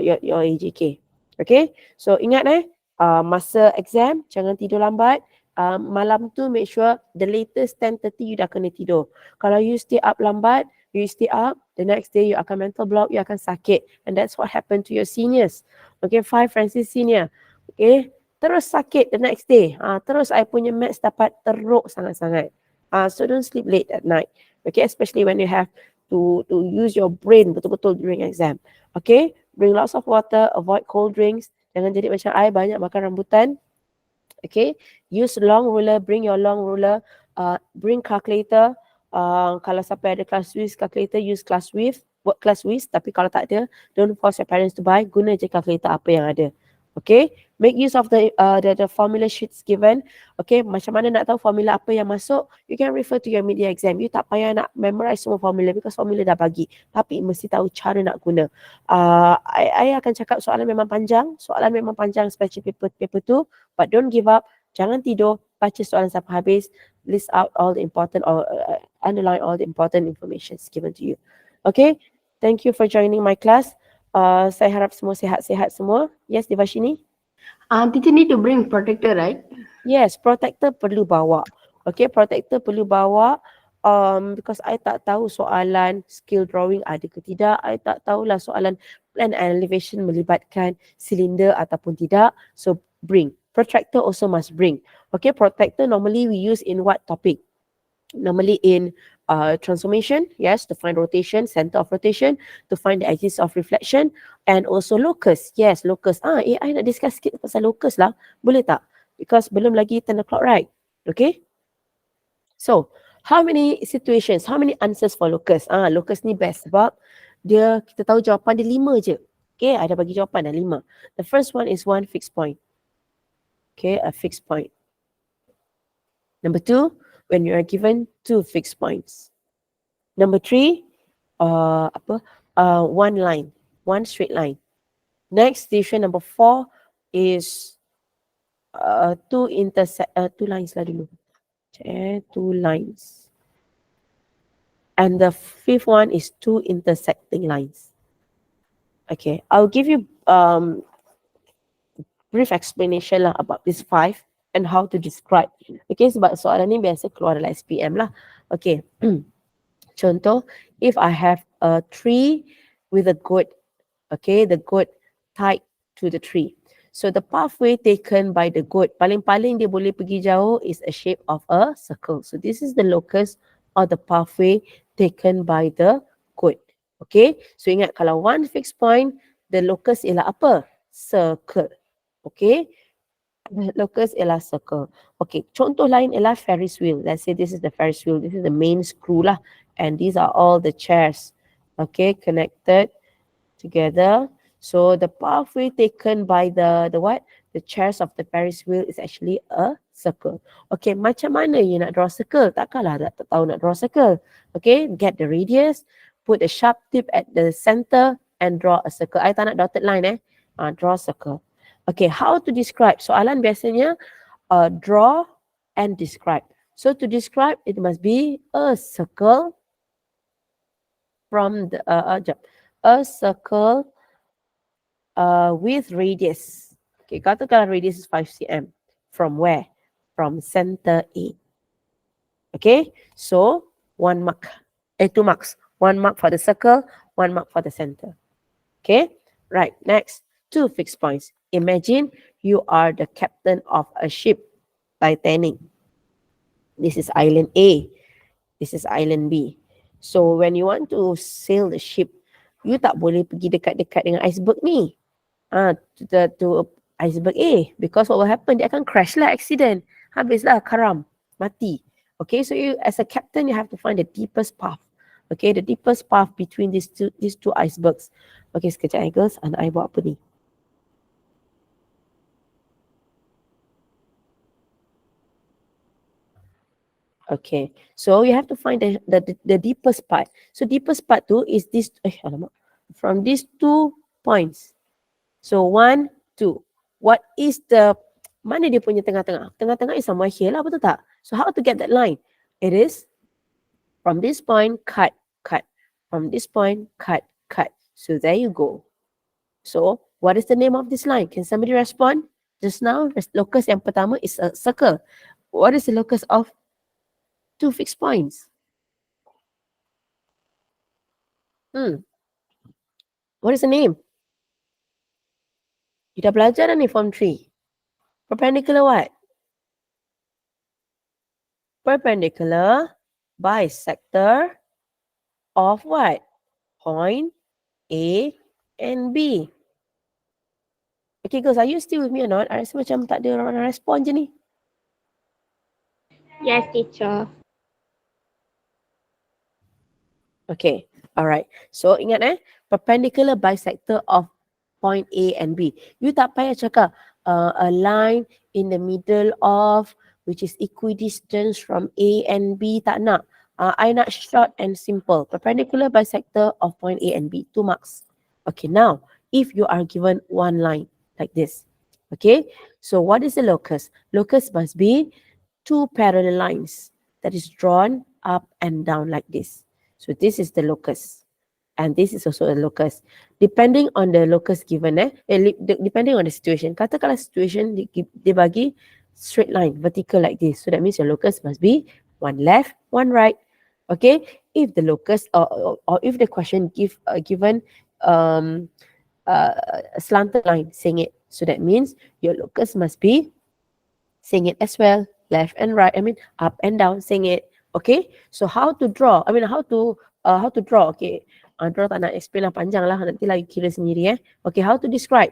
your AJK. Okay, so ingat masa exam jangan tidur lambat. Malam tu make sure the latest 10:30 you dah kena tidur. Kalau you stay up lambat, you stay up, the next day you akan mental block, you akan sakit. And that's what happened to your seniors. Okay, 5 Francis senior. Okay, terus sakit the next day. Terus I punya maths dapat teruk sangat-sangat. So don't sleep late at night. Okay, especially when you have to use your brain betul-betul during exam. Okay, bring lots of water, avoid cold drinks. Jangan jadi macam I, banyak makan rambutan. Okay, use long ruler, bring your long ruler. Bring calculator. Kalau siapa ada class with calculator, use class with, work class with. Tapi kalau tak ada, don't force your parents to buy. Guna je calculator apa yang ada. Okay, make use of the formula sheets given. Okay, macam mana nak tahu formula apa yang masuk? You can refer to your media exam. You tak payah nak memorize semua formula because formula dah bagi. Tapi mesti tahu cara nak guna. I akan cakap soalan memang panjang. Soalan memang panjang special paper tu. But don't give up. Jangan tidur. Baca soalan sampai habis. List out all the important or underline all the important information given to you. Okay, thank you for joining my class. Saya harap semua sihat-sihat semua. Yes, Devashini? Teacher need to bring protector, right? Yes, protector perlu bawa. Okay, protector perlu bawa because I tak tahu soalan skill drawing ada ke tidak. I tak tahulah soalan plan and elevation melibatkan silinder ataupun tidak. So bring. Protractor also must bring. Okay, protector normally we use in what topic? Normally in transformation, yes, to find rotation, center of rotation, to find the axis of reflection, and also locus. Yes, locus. AI nak discuss sikit pasal locus lah. Boleh tak? Because belum lagi 10 o'clock, right? Okay. So, how many situations, how many answers for locus? Locus ni best sebab kita tahu jawapan dia 5 je. Okay, ada bagi jawapan dah 5. The first one is one fixed point. Okay, a fixed point. Number 2, when you are given 2 fixed points. Number 3, one line, one straight line. Next station number 4 is two lines lah dulu. 2 lines. And the 5th one is 2 intersecting lines. Okay, I'll give you brief explanation lah about this 5 and how to describe. Okay, sebab soalan ni biasa keluar dalam SPM lah. Okay. Contoh, if I have a tree with a goat, okay, the goat tied to the tree. So the pathway taken by the goat, paling-paling dia boleh pergi jauh is a shape of a circle. So this is the locus or the pathway taken by the goat. Okay, so ingat kalau one fixed point, the locus ialah apa? Circle. Okay, the locus ialah circle. Okay, contoh lain ialah Ferris wheel. Let's say this is the Ferris wheel. This is the main screw lah. And these are all the chairs. Okay, connected together. So the pathway taken by the what? The chairs of the Ferris wheel is actually a circle. Okay, macam mana you nak draw circle? Takkanlah tak tahu nak draw circle. Okay, get the radius, put a sharp tip at the center and draw a circle. I tak nak dotted line draw circle. Okay, how to describe? Soalan biasanya draw and describe. So to describe, it must be a circle from the a circle with radius. Okay, katakanlah radius is 5 cm. From where? From center A. Okay, so 2 marks. 1 mark for the circle, 1 mark for the center. Okay, right, next, 2 fixed points. Imagine you are the captain of a ship, Titanic. This is island A. This is island B. So when you want to sail the ship, you tak boleh pergi dekat-dekat dengan iceberg ni. To iceberg A. Because what will happen? Dia akan crash lah, accident. Habislah, karam, mati. Okay, so you as a captain, you have to find the deepest path. Okay, the deepest path between these two icebergs. Okay, sekejap girls. Anak I buat apa ni? Okay, so you have to find the deepest part. So deepest part tu is this, from these 2 points. So 1, 2. What is the, mana dia punya tengah-tengah? Tengah-tengah is somewhere here lah, betul tak? So how to get that line? It is from this point, cut. From this point, cut. So there you go. So what is the name of this line? Can somebody respond? Just now, the locus yang pertama is a circle. What is the locus of 2 fixed points? What is the name? You dah belajar dah ni form 3. Perpendicular what? Perpendicular bisector of what? Point A and B. Okay girls, are you still with me or not? I rasa macam tak ada orang respon je ni. Yes, teacher. Okay, alright. So ingat perpendicular bisector of point A and B. You tak payah cakap a line in the middle of which is equidistant from A and B. Tak nak. I nak short and simple. Perpendicular bisector of point A and B. 2 marks. Okay, now if you are given one line like this. Okay, so what is the locus? Locus must be 2 parallel lines that is drawn up and down like this. So this is the locus. And this is also a locus. Depending on the locus given, depending on the situation. Katakanlah situation dia bagi straight line, vertical like this. So that means your locus must be 1 left, 1 right. Okay. If the locus or if the question given a slanted line, saying it. So that means your locus must be saying it as well, left and right. I mean up and down, saying it. Okay. So how to draw? I mean how to draw? Okay. Draw tak nak explain lah, panjang lah. Nanti lagi kira sendiri Okay, how to describe?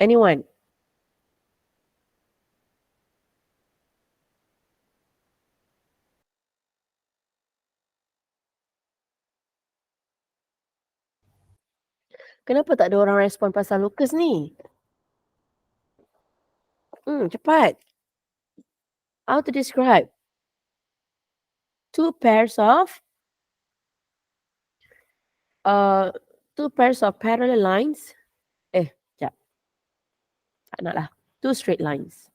Anyone? Kenapa tak ada orang respon pasal locus ni? Cepat. How to describe? 2 pairs of parallel lines. Sekejap. Tak nak lah. 2 straight lines.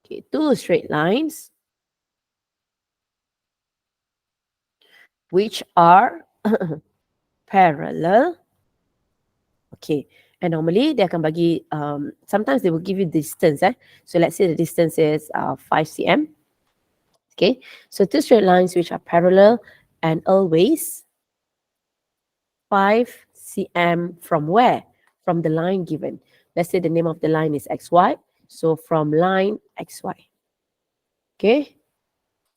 Okay, 2 straight lines which are parallel. Okay, and normally they akan bagi, sometimes they will give you distance. So let's say the distance is 5 cm. Okay, so 2 straight lines which are parallel and always 5 cm from where? From the line given. Let's say the name of the line is XY. So from line XY. Okay,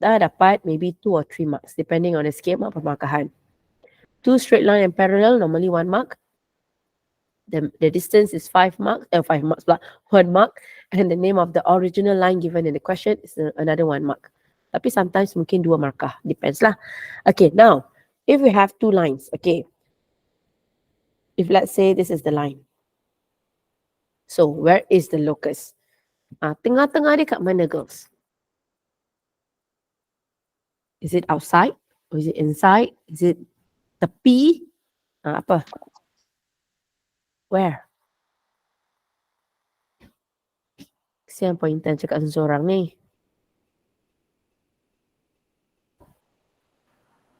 dah dapat maybe 2 or 3 marks depending on the skema pemarkahan. 2 straight line and parallel, normally 1 mark. The distance is 5 marks, 1 mark, and the name of the original line given in the question is another 1 mark. Tapi sometimes mungkin 2 markah, depends lah. Okay, now if we have 2 lines, okay, if let's say this is the line, so where is the locus? Tengah-tengah dia kat mana, girls? Is it outside? Or is it inside? Is it tepi? Apa? Where? Kesian pointer cakap seseorang ni.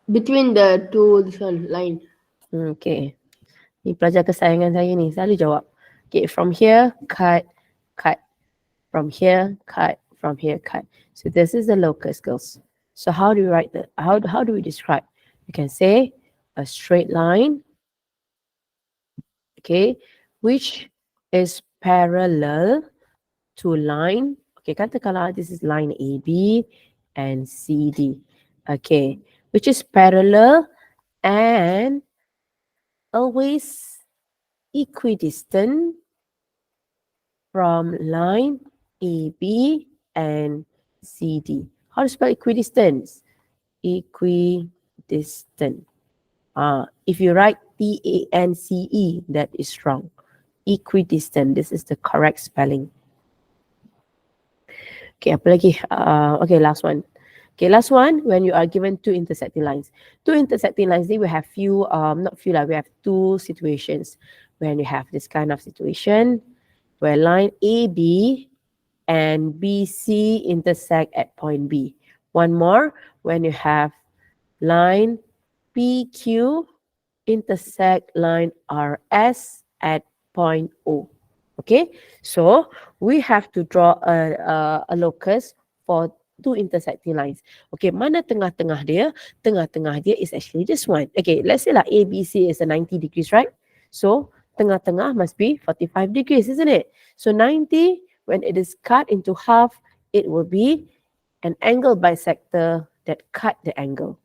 Between the two this one line. Okay. Ni pelajar kesayangan saya ni. Selalu jawab. Okay, from here, cut, cut. From here, cut. From here, cut. So this is the locus, girls. So how do you write that? How do we describe? You can say a straight line, okay, which is parallel to line. Okay, katakanlah this is line AB and CD. Okay, which is parallel and always equidistant from line AB and CD. How to spell equidistance? Equidistant. If you write TANCE, that is wrong. Equidistant, this is the correct spelling. Okay, apa lagi? Okay, last one. Okay, last one, when you are given two intersecting lines. Two intersecting lines, they will have few, not few, we have two situations. When you have this kind of situation, where line AB and BC intersect at point B. One more, when you have line PQ intersect line RS at point O. Okay, so we have to draw a locus for two intersecting lines. Okay, mana tengah-tengah dia? Tengah-tengah dia is actually this one. Okay, let's say lah ABC is a 90 degrees, right? So, tengah-tengah must be 45 degrees, isn't it? So, 90, when it is cut into half, it will be an angle bisector that cut the angle.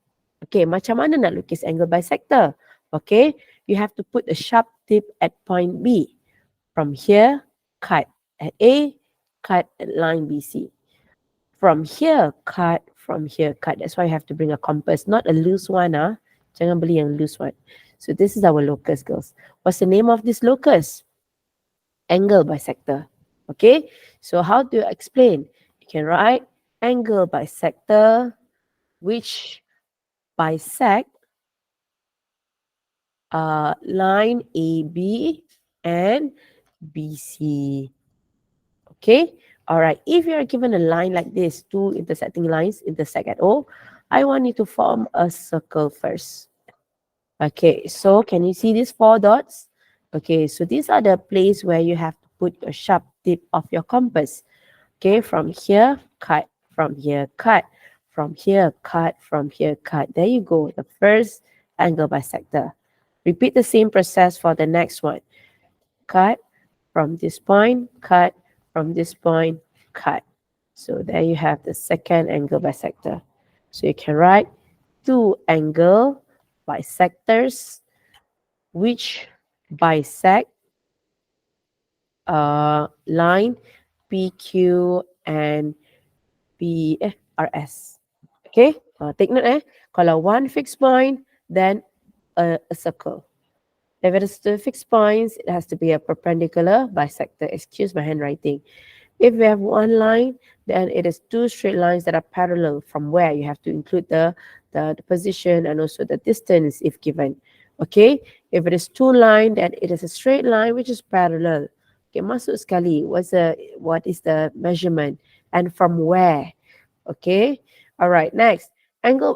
Okay, macam mana nak lukis angle bisector? Okay, you have to put a sharp tip at point B. From here, cut at A, cut at line BC. From here, cut. From here, cut. That's why you have to bring a compass, not a loose one. Jangan beli yang loose one. So this is our locus, girls. What's the name of this locus? Angle bisector. Okay, so how do you explain? You can write angle bisector which bisect line AB and BC. Okay, all right. If you are given a line like this, two intersecting lines intersect at O, I want you to form a circle first. Okay, so can you see these four dots? Okay, so these are the place where you have to put your sharp tip of your compass. Okay, from here, cut. From here, cut. From here, cut. From here, cut. There you go, the first angle bisector. Repeat the same process for the next one. Cut from this point, cut from this point, cut. So there you have the second angle bisector. So you can write two angle bisectors which bisect line PQ and PRS. Okay, take note Kalau one fixed point, then a circle. If it is two fixed points, it has to be a perpendicular bisector. Excuse my handwriting. If we have one line, then it is two straight lines that are parallel. From where you have to include the position and also the distance if given. Okay, if it is two line, then it is a straight line which is parallel. Okay, masuk sekali. What is the measurement and from where? Okay, all right. Next, angle.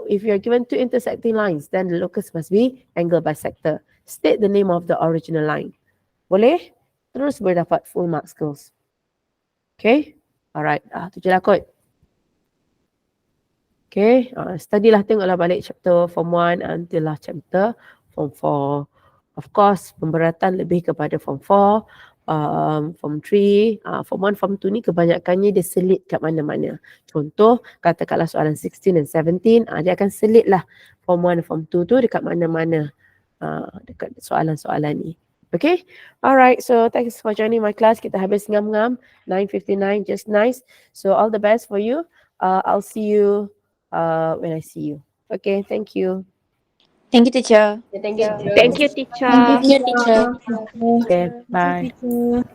If you are given two intersecting lines, then the locus must be angle bisector. State the name of the original line. Boleh? Terus boleh dapat full marks, girls. Okay, alright. Tu je lah kot. Okay, study lah, tengoklah balik chapter form 1 until lah chapter form 4. Of course, pemberatan lebih kepada form 4, form 3, form 1, form 2 ni kebanyakannya dia selit kat mana-mana. Contoh, katakanlah soalan 16 dan 17, dia akan selit lah form 1, form 2 tu dekat mana-mana. Dekat soalan-soalan ni. Okay, alright, so thanks for joining my class. Kita habis ngam-ngam, 9:59, just nice. So all the best for you. I'll see you when I see you. Okay, thank you. Thank you, teacher. Thank you. Thank you, teacher. Thank you, teacher. Okay, bye. Teacher.